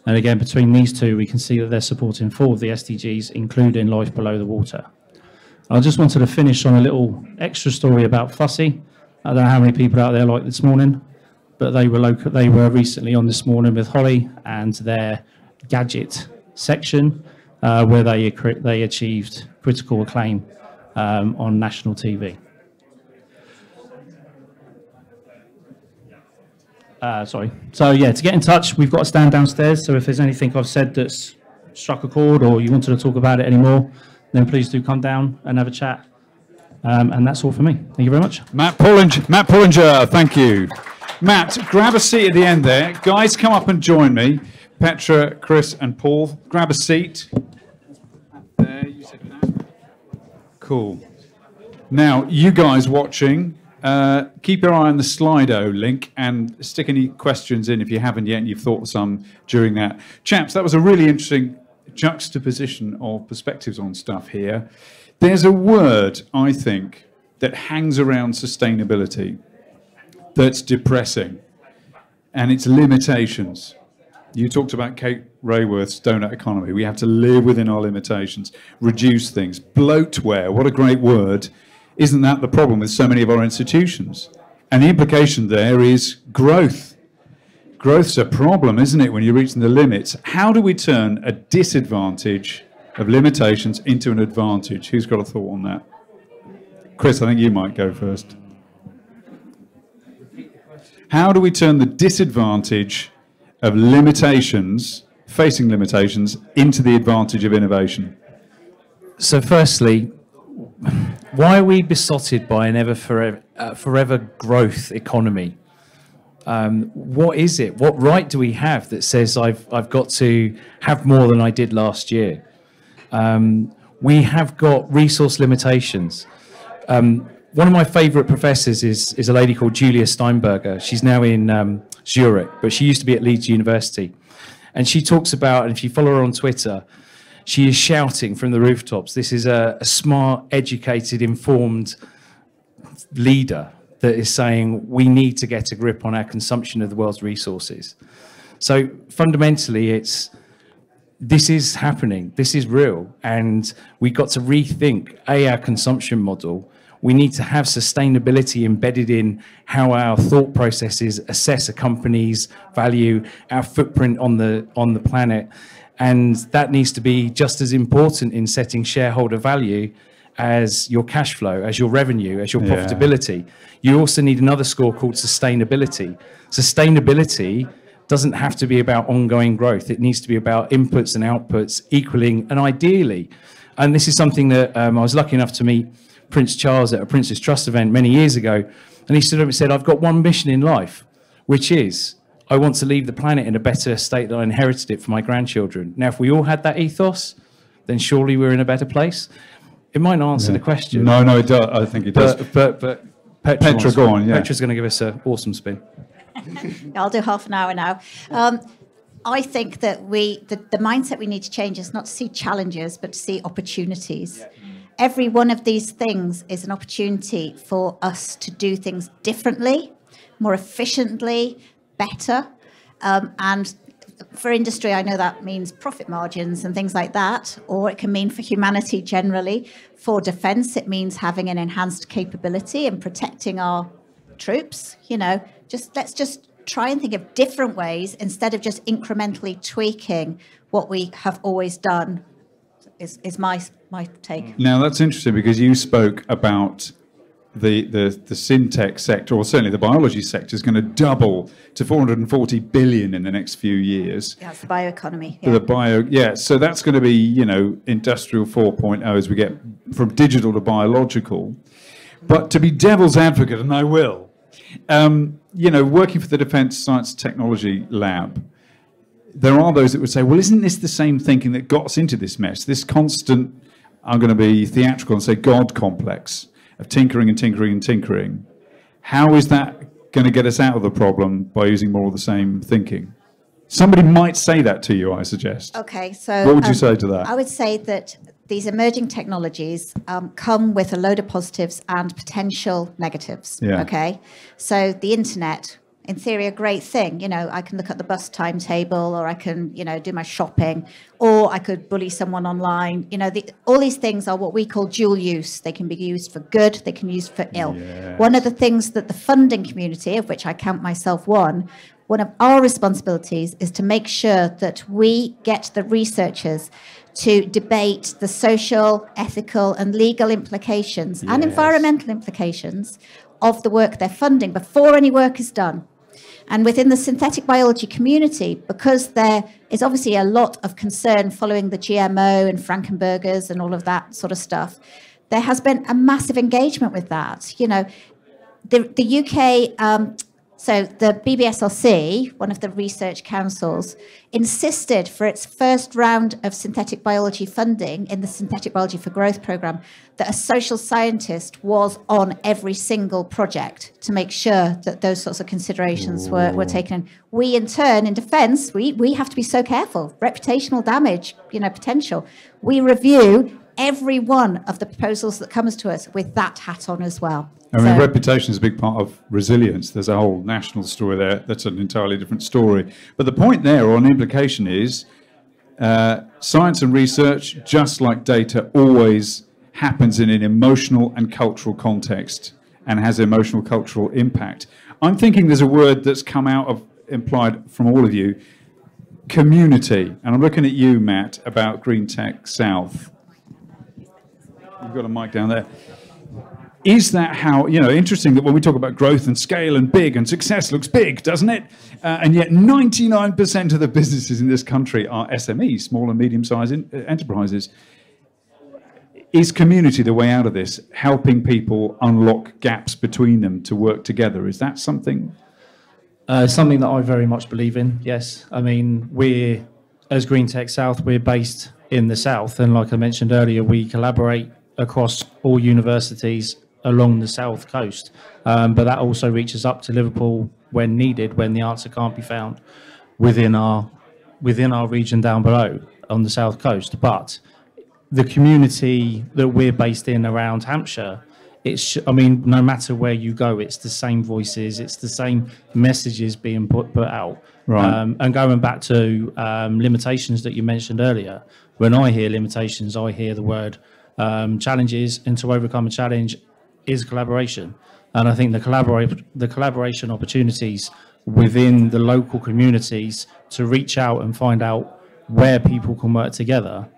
And again, between these two, we can see that they're supporting 4 of the SDGs, including life below the water. I just wanted to finish on a little extra story about Fussy. I don't know how many people out there like this morning, but they were recently on This Morning with Holly and their gadget section, where they achieved critical acclaim on national TV. So yeah, to get in touch, we've got a stand downstairs. So if there's anything I've said that's struck a chord or you wanted to talk about it anymore, then please do come down and have a chat. And that's all for me. Thank you very much. Matt Pullinger, thank you. Matt, grab a seat at the end there. Guys, come up and join me. Petra, Chris, and Paul, grab a seat. There, you sit down. Cool. Now, you guys watching, keep your eye on the Slido link and stick any questions in if you haven't yet and you've thought of some during that. Chaps, that was a really interesting juxtaposition of perspectives on stuff here. There's a word, I think, that hangs around sustainability that's depressing, and it's limitations. You talked about Kate Rayworth's donut economy. We have to live within our limitations, reduce things. Bloatware, what a great word. Isn't that the problem with so many of our institutions? And the implication there is growth. Growth's a problem, isn't it, when you're reaching the limits? How do we turn a disadvantage of limitations into an advantage? Who's got a thought on that? Chris, I think you might go first. How do we turn the disadvantage of limitations, facing limitations, into the advantage of innovation? So firstly, why are we besotted by an ever forever growth economy? What is it? What right do we have that says I've got to have more than I did last year? We have got resource limitations. One of my favourite professors is a lady called Julia Steinberger. She's now in Zurich, but she used to be at Leeds University. And she talks about, and if you follow her on Twitter, she is shouting from the rooftops, this is a smart, educated, informed leader that is saying we need to get a grip on our consumption of the world's resources. So fundamentally, this is happening, this is real, and we've got to rethink our consumption model. We need to have sustainability embedded in how our thought processes assess a company's value, our footprint on the planet, and that needs to be just as important in setting shareholder value as your cash flow, as your revenue, as your profitability. You also need another score called sustainability. Sustainability doesn't have to be about ongoing growth. It needs to be about inputs and outputs equaling, and ideally, and this is something that I was lucky enough to meet Prince Charles at a Prince's Trust event many years ago, and he stood up and said, I've got one mission in life, which is I want to leave the planet in a better state than I inherited it for my grandchildren. Now, if we all had that ethos, then surely we're in a better place. It might answer the question. No, it does. I think it does. But Petra, go on. Yeah. Petra's going to give us an awesome spin. I'll do half an hour now. I think that the mindset we need to change is not to see challenges, but to see opportunities. Yeah. Every one of these things is an opportunity for us to do things differently, more efficiently, better. And for industry, I know that means profit margins and things like that, or it can mean for humanity generally. For defence, it means having an enhanced capability and protecting our troops. You know, let's just try and think of different ways instead of just incrementally tweaking what we have always done. Is my take. Now that's interesting because you spoke about the syntech sector, or certainly the biology sector, is going to double to 440 billion in the next few years. Yeah, it's the bioeconomy. Yeah. So that's going to be, industrial 4.0 as we get from digital to biological. But to be devil's advocate, and I will, working for the Defence Science Technology Lab, there are those that would say, well, isn't this the same thinking that got us into this mess? This constant, I'm going to be theatrical and say God complex of tinkering and tinkering and tinkering. How is that going to get us out of the problem by using more of the same thinking? Somebody might say that to you, I suggest. Okay, so what would you say to that? I would say that these emerging technologies come with a load of positives and potential negatives. Yeah. Okay, so the internet, in theory, a great thing. You know, I can look at the bus timetable, or I can, you know, do my shopping, or I could bully someone online. You know, all these things are what we call dual use. They can be used for good, they can be used for ill. Yes. One of the things that the funding community, of which I count myself one of our responsibilities is to make sure that we get the researchers to debate the social, ethical, and legal implications and environmental implications of the work they're funding before any work is done. And within the synthetic biology community, because there is obviously a lot of concern following the GMO and Frankenbergers and all of that sort of stuff, there has been a massive engagement with that. You know, the UK... So the BBSLC, one of the research councils, insisted for its first round of synthetic biology funding in the Synthetic Biology for Growth programme that a social scientist was on every single project to make sure that those sorts of considerations were taken in. We, in turn, in defence, we have to be so careful. Reputational damage, you know, potential. We review every one of the proposals that comes to us with that hat on as well. I mean, reputation is a big part of resilience. There's a whole national story there. That's an entirely different story. But the point there, or an implication, is science and research, just like data, always happens in an emotional and cultural context and has emotional cultural impact. I'm thinking there's a word that's come out of, implied from all of you, community. And I'm looking at you, Matt, about Greentech South. You've got a mic down there. Is that how, you know, interesting that when we talk about growth and scale and big and success looks big, doesn't it? And yet 99% of the businesses in this country are SMEs, small and medium-sized enterprises. Is community the way out of this, helping people unlock gaps between them to work together? Is that something? Something that I very much believe in, yes. I mean, we're, as Greentech South, we're based in the south. And like I mentioned earlier, we collaborate across all universities along the south coast, but that also reaches up to Liverpool when needed, when the answer can't be found within our region down below on the south coast. But the community that we're based in around Hampshire, I mean, no matter where you go, it's the same voices, it's the same messages being put out. Right. And going back to limitations that you mentioned earlier, when I hear limitations, I hear the word challenges, and to overcome a challenge is collaboration. And I think the collaboration opportunities within the local communities to reach out and find out where people can work together,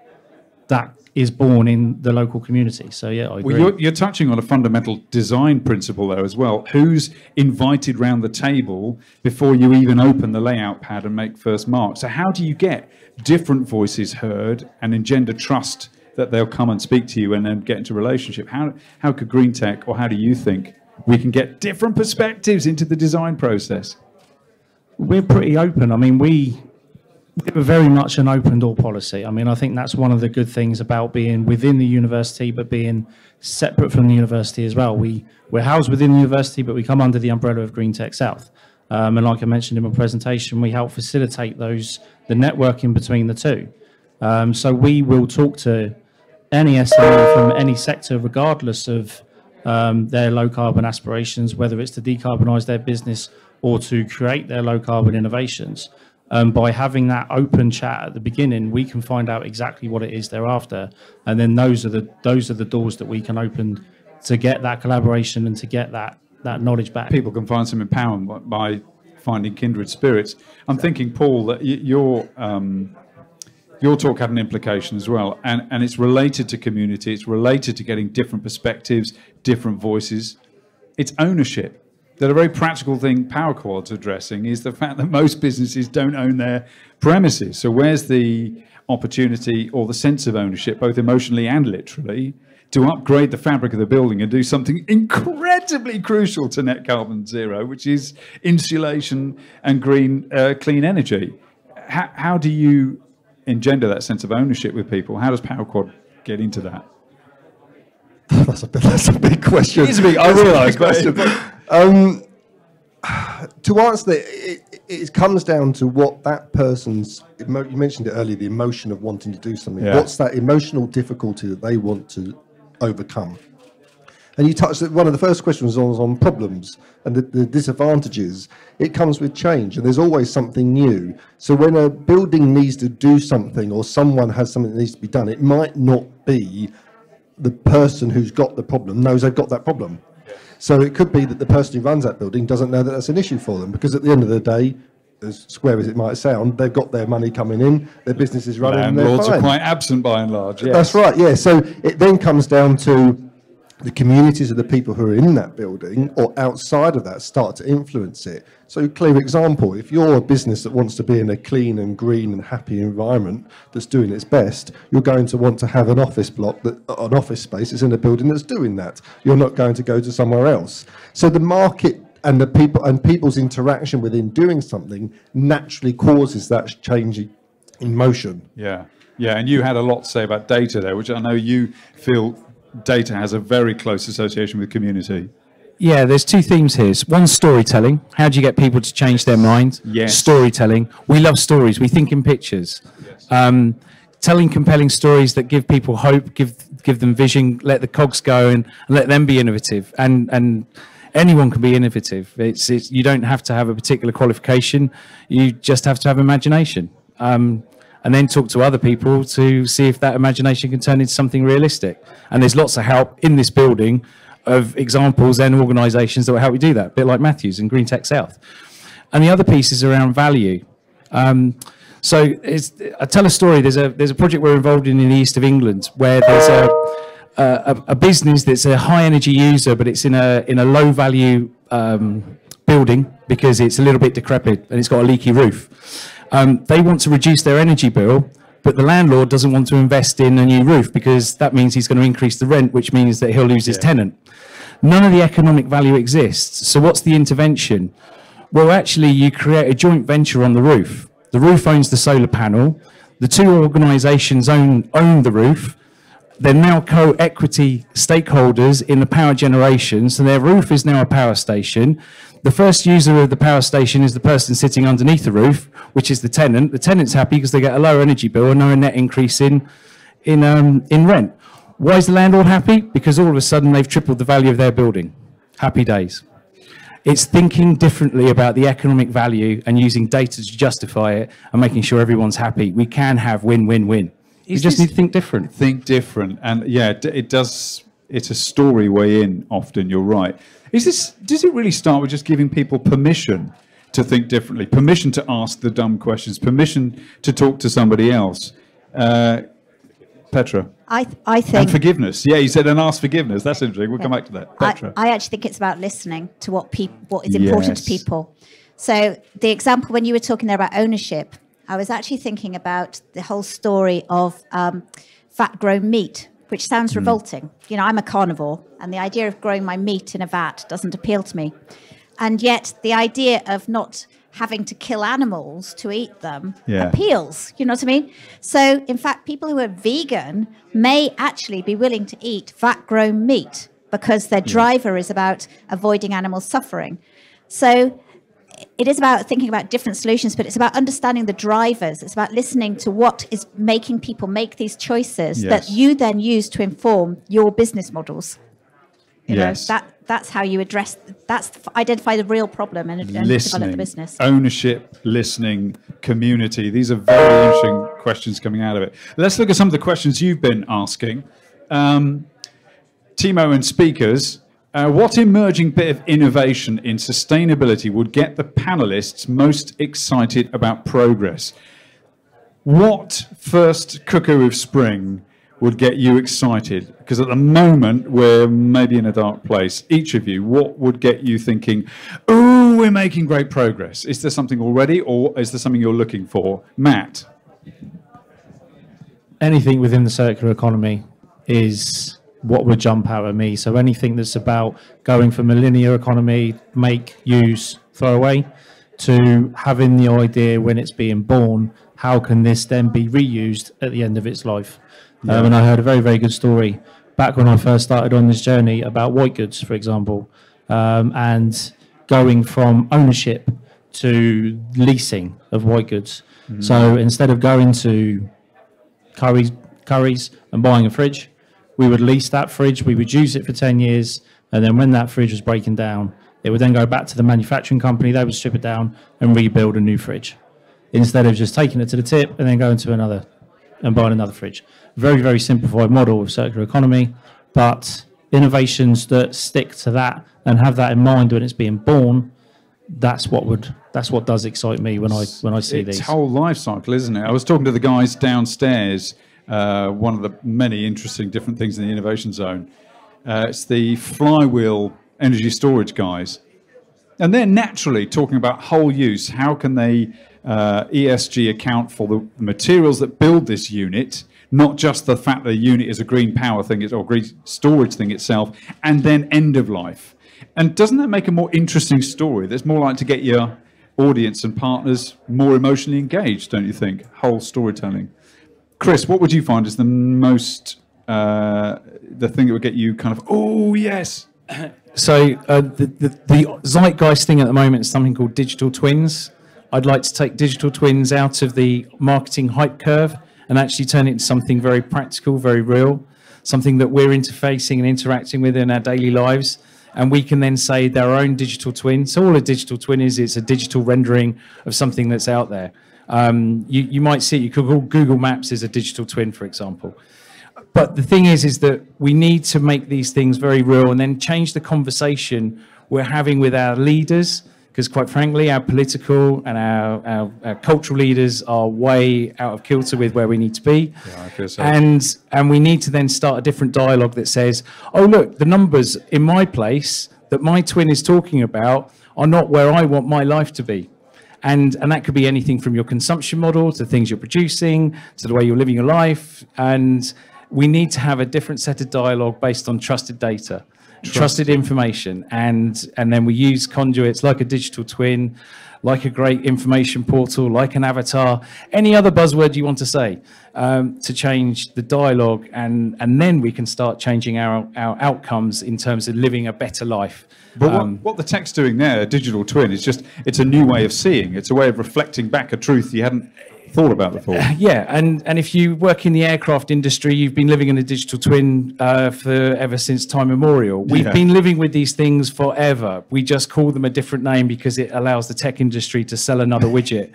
that is born in the local community. So yeah, I agree. Well, you're touching on a fundamental design principle there as well. Who's invited round the table before you even open the layout pad and make first mark? So how do you get different voices heard and engender trust that they'll come and speak to you and then get into a relationship? How could Greentech, or how do you think we can get different perspectives into the design process? We're pretty open. I mean, we're very much an open door policy. I mean, I think that's one of the good things about being within the university, but being separate from the university as well. We're housed within the university, but we come under the umbrella of Greentech South. And like I mentioned in my presentation, we help facilitate the networking between the two. So we will talk to any SME from any sector, regardless of their low carbon aspirations, whether it's to decarbonise their business or to create their low carbon innovations. By having that open chat at the beginning, we can find out exactly what it is they're after, and then those are the doors that we can open to get that collaboration and to get that knowledge back. People can find some empowerment by finding kindred spirits. I'm thinking, Paul, that your talk had an implication as well, and it's related to community, it's related to getting different perspectives, different voices. It's ownership. That a very practical thing PowerQuad's addressing is the fact that most businesses don't own their premises. So where's the opportunity or the sense of ownership, both emotionally and literally, to upgrade the fabric of the building and do something incredibly crucial to net carbon zero, which is insulation and clean energy? how do you engender that sense of ownership with people? How does PowerQuad get into that? That's a big question. It is a big, I realise, but to answer that, it comes down to what that person's, you mentioned it earlier, the emotion of wanting to do something. Yeah. What's that emotional difficulty that they want to overcome? And you touched, one of the first questions was on problems and the disadvantages. It comes with change, and there's always something new. So when a building needs to do something, or someone has something that needs to be done, it might not be the person who's got the problem knows they've got that problem. So it could be that the person who runs that building doesn't know that that's an issue for them, because at the end of the day, as square as it might sound, they've got their money coming in, their business is running, and they're Landlords fine. are quite absent by and large. Yes. That's right, yeah. So it then comes down to the communities of the people who are in that building or outside of that start to influence it. So clear example, if you're a business that wants to be in a clean and green and happy environment that's doing its best, you're going to want to have an office block, an office space that's in a building that's doing that. You're not going to go to somewhere else. So the market and the people and people's interaction within doing something naturally causes that change in motion. Yeah, yeah, and you had a lot to say about data there, which I know you feel data has a very close association with community. Yeah, there's two themes here. One, storytelling. How do you get people to change their mind? Yes. Storytelling. We love stories. We think in pictures. Yes. Telling compelling stories that give people hope, give them vision, let the cogs go, and let them be innovative. And anyone can be innovative. It's you don't have to have a particular qualification. You just have to have imagination. And then talk to other people to see if that imagination can turn into something realistic. And there's lots of help in this building of examples and organisations that will help you do that, a bit like Matthews and Greentech South. And the other piece is around value. So I tell a story. There's a project we're involved in the east of England where there's a business that's a high energy user, but it's in a low value building because it's a little bit decrepit and it's got a leaky roof. They want to reduce their energy bill, but the landlord doesn't want to invest in a new roof because that means he's going to increase the rent, which means that he'll lose his tenant. None of the economic value exists. So what's the intervention? Well, actually, you create a joint venture on the roof. The roof owns the solar panel. The two organisations own the roof. They're now co-equity stakeholders in the power generation, so their roof is now a power station. The first user of the power station is the person sitting underneath the roof, which is the tenant. The tenant's happy because they get a lower energy bill and no net increase in rent. Why is the landlord happy? Because all of a sudden they've tripled the value of their building. Happy days. It's thinking differently about the economic value and using data to justify it and making sure everyone's happy. We can have win-win-win. You just need to think different. Think different. And yeah, it does. It's a story way in often, you're right. Does it really start with just giving people permission to think differently, permission to ask the dumb questions, permission to talk to somebody else? Petra? I think... And forgiveness. Yeah, you said and ask forgiveness. That's interesting. We'll come back to that. Petra? I actually think it's about listening to what is important to people. So the example when you were talking there about ownership, I was actually thinking about the whole story of fat-grown meat, which sounds revolting. You know, I'm a carnivore, and the idea of growing my meat in a vat doesn't appeal to me. And yet the idea of not having to kill animals to eat them appeals. You know what I mean? So, in fact, people who are vegan may actually be willing to eat fat-grown meat because their driver is about avoiding animal suffering. So it is about thinking about different solutions, but it's about understanding the drivers. It's about listening to what is making people make these choices that you then use to inform your business models. You know, that's how you identify the real problem and develop the business. Ownership, listening, community. These are very interesting questions coming out of it. Let's look at some of the questions you've been asking. Timo and speakers, what emerging bit of innovation in sustainability would get the panelists most excited about progress? What first cuckoo of spring would get you excited? Because at the moment, we're maybe in a dark place. Each of you, what would get you thinking, ooh, we're making great progress? Is there something already, or is there something you're looking for? Matt? Anything within the circular economy is what would jump out at me. So anything that's about going from a linear economy, make, use, throw away, to having the idea when it's being born, how can this then be reused at the end of its life? And I heard a very, very good story back when I first started on this journey about white goods, for example, and going from ownership to leasing of white goods. So instead of going to Curry's and buying a fridge, we would lease that fridge, we would use it for 10 years, and then when that fridge was breaking down, it would then go back to the manufacturing company, they would strip it down and rebuild a new fridge, instead of just taking it to the tip and then going to another and buying another fridge. Very, very simplified model of circular economy, but innovations that stick to that and have that in mind when it's being born, that's what does excite me when I see it's these. It's whole life cycle, isn't it? I was talking to the guys downstairs, one of the many interesting different things in the innovation zone. It's the flywheel energy storage guys. And they're naturally talking about whole use. How can they ESG account for the materials that build this unit, not just the fact that the unit is a green power thing or green storage thing itself, and then end of life. And doesn't that make a more interesting story that's more likely to get your audience and partners more emotionally engaged, don't you think? Whole storytelling. Chris, what would you find is the most, the thing that would get you kind of, oh, yes? So the zeitgeist thing at the moment is something called digital twins. I'd like to take digital twins out of the marketing hype curve and actually turn it into something very practical, very real, something that we're interfacing and interacting with in our daily lives. And we can then say their own digital twin. So all a digital twin is, it's a digital rendering of something that's out there. You might see it, you could call Google Maps as a digital twin, for example. But the thing is that we need to make these things very real and then change the conversation we're having with our leaders, because quite frankly, our political and our cultural leaders are way out of kilter with where we need to be. Yeah, I feel so. And we need to then start a different dialogue that says, oh, look, the numbers in my place that my twin is talking about are not where I want my life to be. And that could be anything from your consumption model to things you're producing to the way you're living your life. And we need to have a different set of dialogue based on trusted data, trusted information, and then we use conduits like a digital twin, like a great information portal, like an avatar, any other buzzword you want to say, to change the dialogue, and then we can start changing our outcomes in terms of living a better life. But what the tech's doing there, a digital twin, is just, it's a new way of seeing. It's a way of reflecting back a truth you hadn't thought about before. Yeah, and if you work in the aircraft industry, you've been living in a digital twin ever since time immemorial. We've been living with these things forever. We just call them a different name because it allows the tech industry to sell another widget.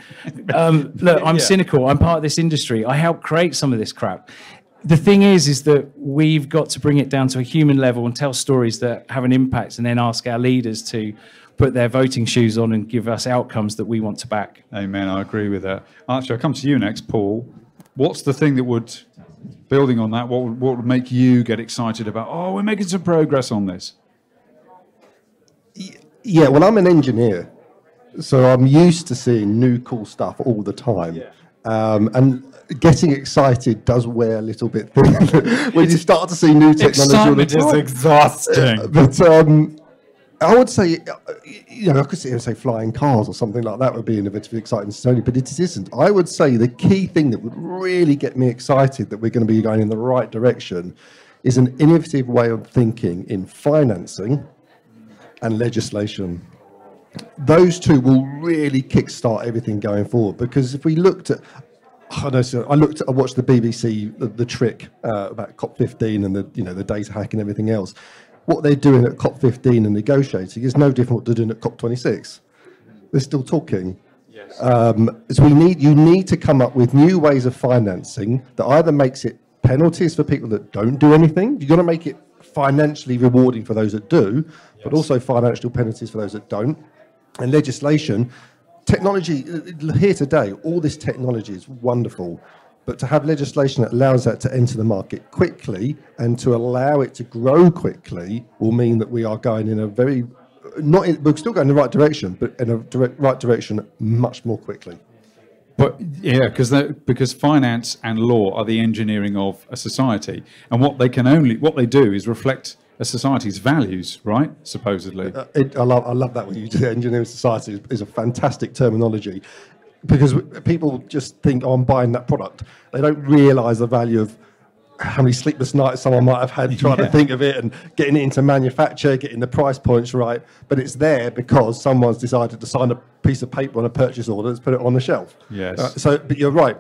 Look, I'm cynical. I'm part of this industry. I helped create some of this crap. The thing is that we've got to bring it down to a human level and tell stories that have an impact, and then ask our leaders to put their voting shoes on and give us outcomes that we want to back. Amen, I agree with that. Actually, I'll come to you next, Paul. What's the thing that would, building on that, what would make you get excited about, oh, we're making some progress on this? Yeah, well, I'm an engineer, so I'm used to seeing new cool stuff all the time. Yeah. And getting excited does wear a little bit thin when you start to see new technology all the time. Excitement is exhausting. But I would say, I could sit here and say flying cars or something like that would be innovative, exciting, slowly, but it isn't. I would say the key thing that would really get me excited that we're going to be going in the right direction is an innovative way of thinking in financing and legislation. Those two will really kickstart everything going forward, because if we looked at, I watched the BBC, the trick about COP15 and the data hack and everything else. What they're doing at COP15 and negotiating is no different what they're doing at COP26. They're still talking. Yes. So you need to come up with new ways of financing that either makes it penalties for people that don't do anything. You've got to make it financially rewarding for those that do, but also financial penalties for those that don't. And legislation, technology, here today, all this technology is wonderful. But to have legislation that allows that to enter the market quickly and to allow it to grow quickly will mean that we are going in a very, we're still going in the right direction, but in a right direction much more quickly. But yeah, because finance and law are the engineering of a society, and what they do is reflect a society's values, right? Supposedly. I love that when you do engineering society is a fantastic terminology, because people just think, oh, I'm buying that product. They don't realise the value of how many sleepless nights someone might have had trying to think of it and getting it into manufacture, getting the price points right. But it's there because someone's decided to sign a piece of paper on a purchase order that's put it on the shelf. Yes. But you're right.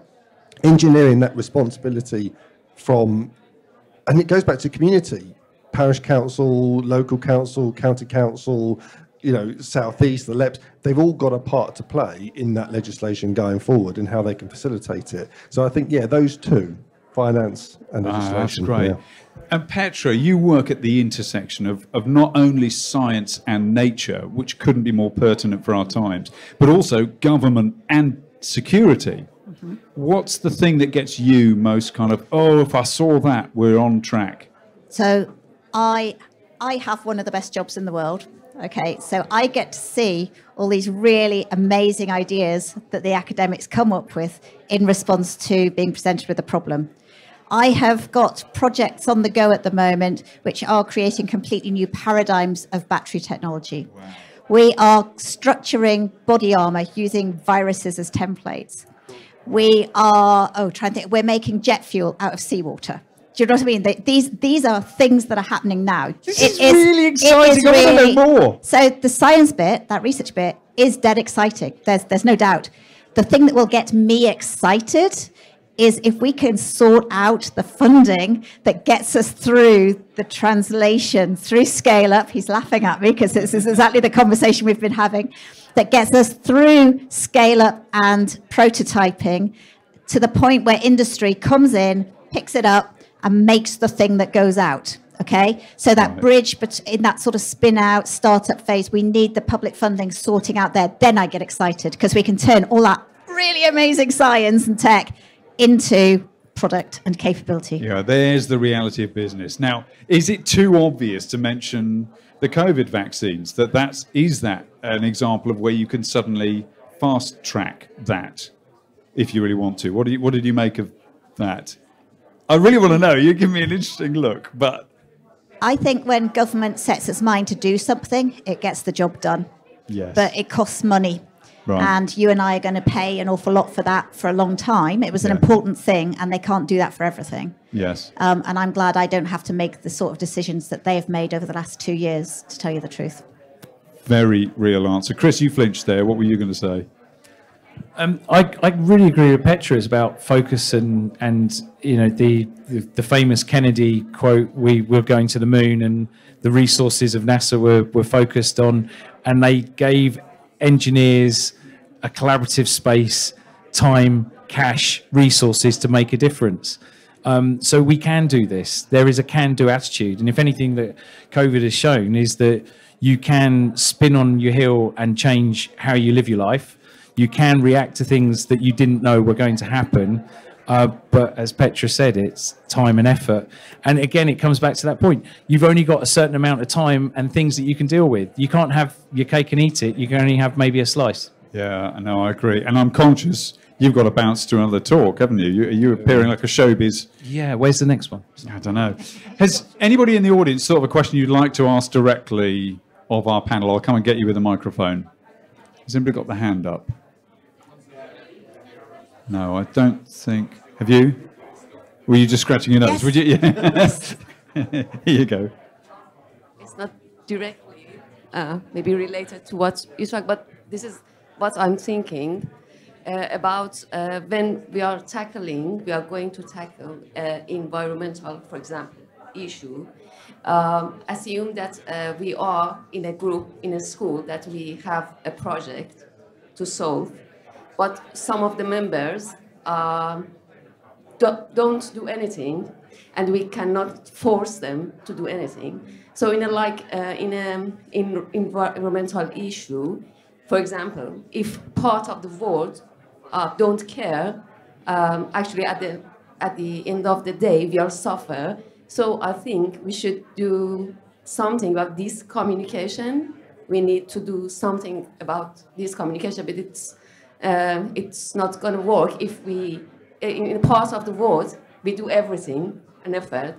Engineering that responsibility from, and it goes back to community, parish council, local council, county council, South East, the LEPs, they've all got a part to play in that legislation going forward and how they can facilitate it. So I think, those two, finance and legislation. That's great. Yeah. And Petra, you work at the intersection of not only science and nature, which couldn't be more pertinent for our times, but also government and security. Mm-hmm. What's the thing that gets you most kind of, if I saw that, we're on track? So I have one of the best jobs in the world. Okay, so I get to see all these really amazing ideas that the academics come up with in response to being presented with a problem. I have got projects on the go at the moment which are creating completely new paradigms of battery technology. Wow. We are structuring body armor using viruses as templates. We are, we're making jet fuel out of seawater. Do you know what I mean? These are things that are happening now. This is really exciting. I want to know more. So the science bit, that research bit, is dead exciting. There's no doubt. The thing that will get me excited is if we can sort out the funding that gets us through the translation, through scale up. He's laughing at me because this is exactly the conversation we've been having. That gets us through scale up and prototyping to the point where industry comes in, picks it up, and makes the thing that goes out, okay? So that bridge, but in that sort of spin-out, startup phase, we need the public funding sorting out there. Then I get excited because we can turn all that really amazing science and tech into product and capability. Yeah, there's the reality of business. Now, is it too obvious to mention the COVID vaccines? Is that an example of where you can suddenly fast-track that, if you really want to? What did you make of that? I really want to know. You give me an interesting look, but I think when government sets its mind to do something, it gets the job done. Yes. But it costs money. Right. And you and I are going to pay an awful lot for that for a long time. It was an important thing, and they can't do that for everything. Yes. And I'm glad I don't have to make the sort of decisions that they have made over the last 2 years, to tell you the truth. Very real answer. Chris, you flinched there. What were you going to say? I really agree with Petra. It's about focus and the famous Kennedy quote, we're going to the moon, and the resources of NASA were focused on, and they gave engineers a collaborative space, time, cash, resources to make a difference. So we can do this. There is a can-do attitude, and if anything that COVID has shown is that you can spin on your heel and change how you live your life. You can react to things that you didn't know were going to happen. But as Petra said, it's time and effort. And again, it comes back to that point. You've only got a certain amount of time and things that you can deal with. You can't have your cake and eat it. You can only have maybe a slice. Yeah, no, I agree. And I'm conscious you've got to bounce to another talk, haven't you? You're appearing like a showbiz. Yeah, where's the next one? I don't know. Has anybody in the audience sort of a question you'd like to ask directly of our panel? I'll come and get you with a microphone. Has anybody got the hand up? No, I don't think. Have you? Were you just scratching your nose? Yes. Would you? Yeah. Here you go. It's not directly maybe related to what you talk, but this is what I'm thinking about when we are going to tackle environmental, for example, issue. Assume that we are in a group, in a school, that we have a project to solve. But some of the members don't do anything, and we cannot force them to do anything. So in an environmental issue, for example, if part of the world don't care, actually at the end of the day we all suffer. So I think we should do something about this communication. We need to do something about this communication, but it's not going to work if we, in part of the world, we do everything, an effort,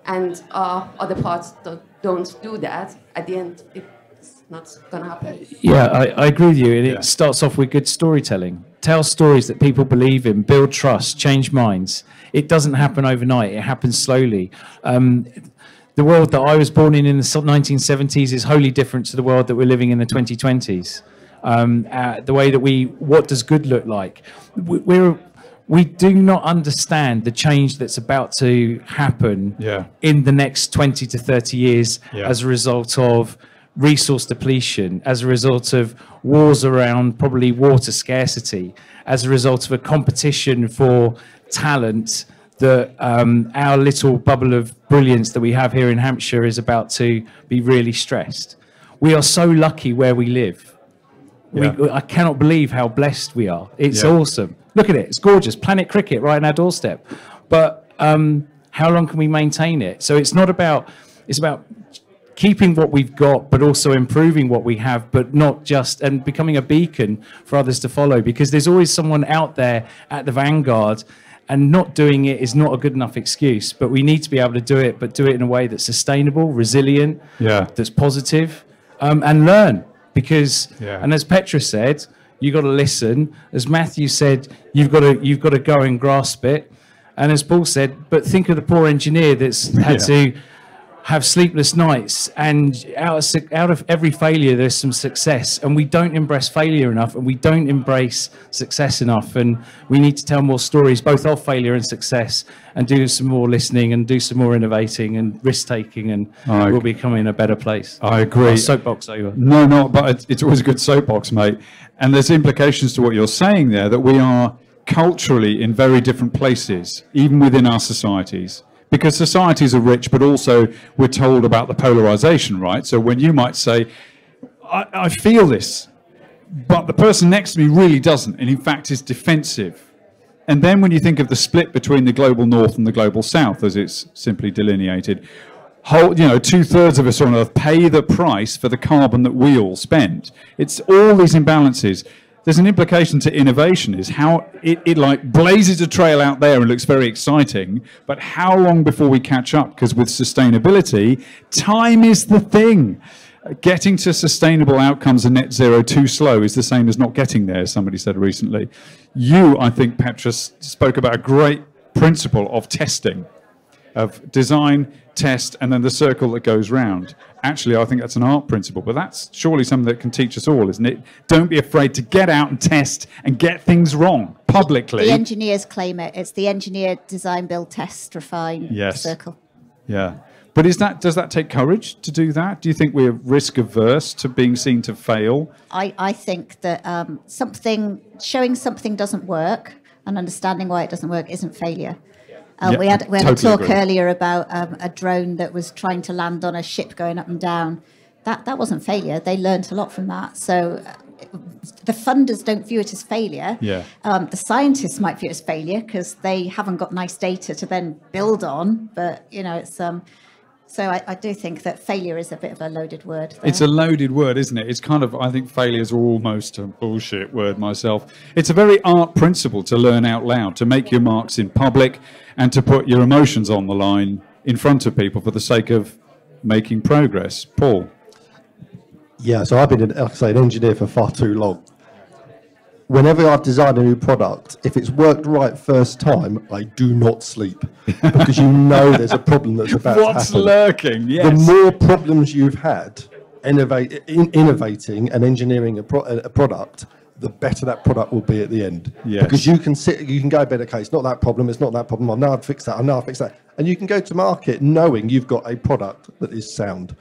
and other parts don't do that, at the end, it's not going to happen. Yeah, I agree with you. And it starts off with good storytelling. Tell stories that people believe in, build trust, change minds. It doesn't happen overnight. It happens slowly. The world that I was born in the 1970s is wholly different to the world that we're living in the 2020s. The way that what does good look like? We do not understand the change that's about to happen in the next 20 to 30 years as a result of resource depletion, as a result of wars around probably water scarcity, as a result of a competition for talent that our little bubble of brilliance that we have here in Hampshire is about to be really stressed. We are so lucky where we live. I cannot believe how blessed we are. It's awesome. Look at it. It's gorgeous. Planet Cricket right on our doorstep. But how long can we maintain it? So it's about keeping what we've got, but also improving what we have, but not just, and becoming a beacon for others to follow, because there's always someone out there at the vanguard, and not doing it is not a good enough excuse. But we need to be able to do it, but do it in a way that's sustainable, resilient, that's positive, and learn. Because, and as Petra said, you've got to listen. As Matthew said, you've got to go and grasp it. And as Paul said, but think of the poor engineer that's had to have sleepless nights, and out of every failure there's some success, and we don't embrace failure enough, and we don't embrace success enough, and we need to tell more stories both of failure and success, and do some more listening and do some more innovating and risk taking, and we'll become in a better place. I agree. Soapbox over. No, but it's always a good soapbox, mate. And there's implications to what you're saying there, that we are culturally in very different places, even within our societies. Because societies are rich, but also we're told about the polarization, right? So when you might say, I feel this, but the person next to me really doesn't, and in fact is defensive. And then when you think of the split between the global north and the global south, as it's simply delineated, 2/3 of us on Earth pay the price for the carbon that we all spend. It's all these imbalances. There's an implication to innovation, is how it like blazes a trail out there and looks very exciting, but how long before we catch up? Because with sustainability, time is the thing. Getting to sustainable outcomes and net zero too slow is the same as not getting there, as somebody said recently. I think, Petra, spoke about a great principle of testing, of design, test, and then the circle that goes round. Actually, I think that's an art principle, but that's surely something that can teach us all, isn't it? Don't be afraid to get out and test and get things wrong publicly. The engineers claim it. It's the engineer, design, build, test, refine circle. Yeah. But does that take courage to do that? Do you think we're risk averse to being seen to fail? I think that showing something doesn't work and understanding why it doesn't work isn't failure. We had a talk earlier about a drone that was trying to land on a ship going up and down. That wasn't failure. They learned a lot from that. So the funders don't view it as failure. The scientists might view it as failure because they haven't got nice data to then build on. But, it's... So I do think that failure is a bit of a loaded word there. It's a loaded word, isn't it? It's kind of, I think failures are almost a bullshit word myself. It's a very art principle to learn out loud, to make your marks in public and to put your emotions on the line in front of people for the sake of making progress. Paul? Yeah, so I've been, an engineer for far too long. Whenever I've designed a new product, if it's worked right first time, I do not sleep because you know there's a problem that's about to happen. What's lurking? Yes. The more problems you've had innovating and engineering a product, the better that product will be at the end. Yes. Because you can go to bed, okay, it's not that problem, it's not that problem, I've now fixed that, I've now fixed that. And you can go to market knowing you've got a product that is sound.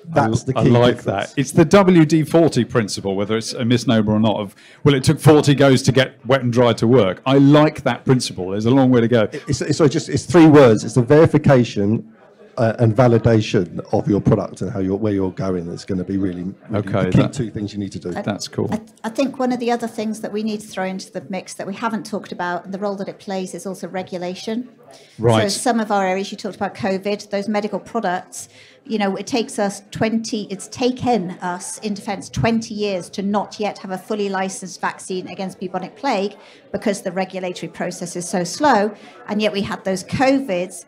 That's the key. I like difference. that. It's the WD-40 principle, whether it's a misnomer or not, of, well, it took 40 goes to get wet and dry to work. I like that principle. There's a long way to go. It's three words. It's the verification and validation of your product and where you're going. It's going to be really okay, the key two things you need to do. That's cool. I think one of the other things that we need to throw into the mix that we haven't talked about, and the role that it plays, is also regulation. Right. So some of our areas, you talked about COVID, those medical products, you know, it's taken us in defence 20 years to not yet have a fully licensed vaccine against bubonic plague because the regulatory process is so slow, and yet we had those COVID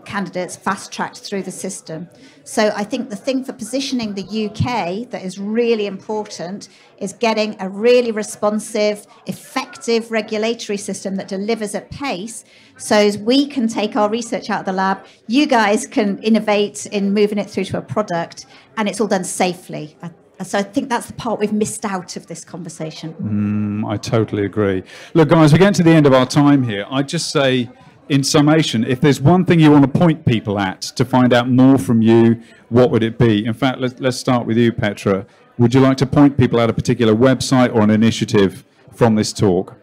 candidates fast-tracked through the system. So I think the thing for positioning the UK that is really important is getting a really responsive, effective regulatory system that delivers at pace, so as we can take our research out of the lab, you guys can innovate in moving it through to a product, and it's all done safely. So I think that's the part we've missed out of this conversation. I totally agree. Look, guys, we're getting to the end of our time here. I'd just say, in summation, if there's one thing you want to point people at to find out more from you, what would it be? In fact, let's start with you, Petra. Would you like to point people at a particular website or an initiative from this talk?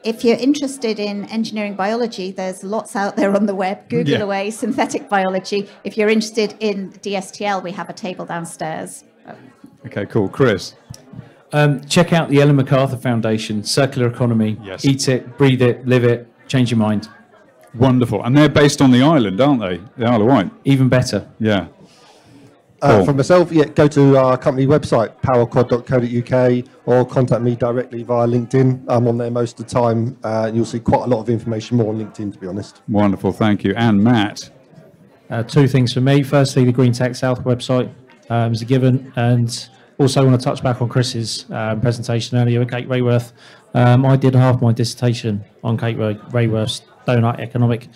If you're interested in engineering biology, there's lots out there on the web. Google away synthetic biology. If you're interested in DSTL, we have a table downstairs. Okay, cool. Chris? Check out the Ellen MacArthur Foundation, Circular Economy. Yes. Eat it, breathe it, live it, change your mind. Wonderful. And they're based on the island, aren't they? The Isle of Wight. Even better. Yeah. Cool. From myself, go to our company website, powerquad.co.uk, or contact me directly via LinkedIn. I'm on there most of the time, and you'll see quite a lot of information more on LinkedIn, to be honest. Wonderful, thank you. And Matt? Two things for me. Firstly, the Greentech South website is a given, and also I want to touch back on Chris's presentation earlier with Kate Rayworth. I did half my dissertation on Kate Rayworth's donut economic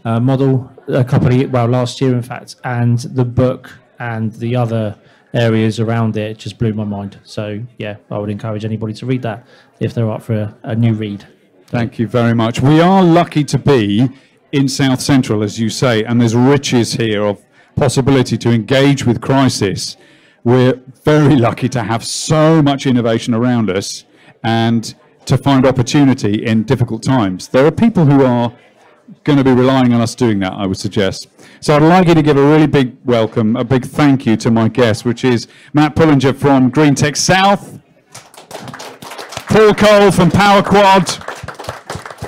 model last year, in fact, and the book and the other areas around it just blew my mind. So, yeah, I would encourage anybody to read that if they're up for a new read. Thank you very much. We are lucky to be in South Central, as you say, and there's riches here of possibility to engage with crisis. We're very lucky to have so much innovation around us and to find opportunity in difficult times. There are people who are going to be relying on us doing that, I would suggest. So I'd like you to give a really big welcome, a big thank you to my guest, which is Matt Pullinger from Greentech South, Paul Cole from PowerQuad,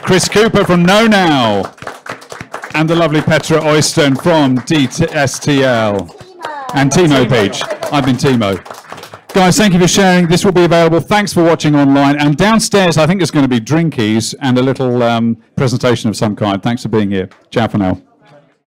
Chris Cooper from Know Now, and the lovely Petra Oyston from DSTL. And Timo Page. I've been Timo. Guys, thank you for sharing. This will be available. Thanks for watching online. And downstairs, I think there's going to be drinkies and a little presentation of some kind. Thanks for being here. Ciao for now.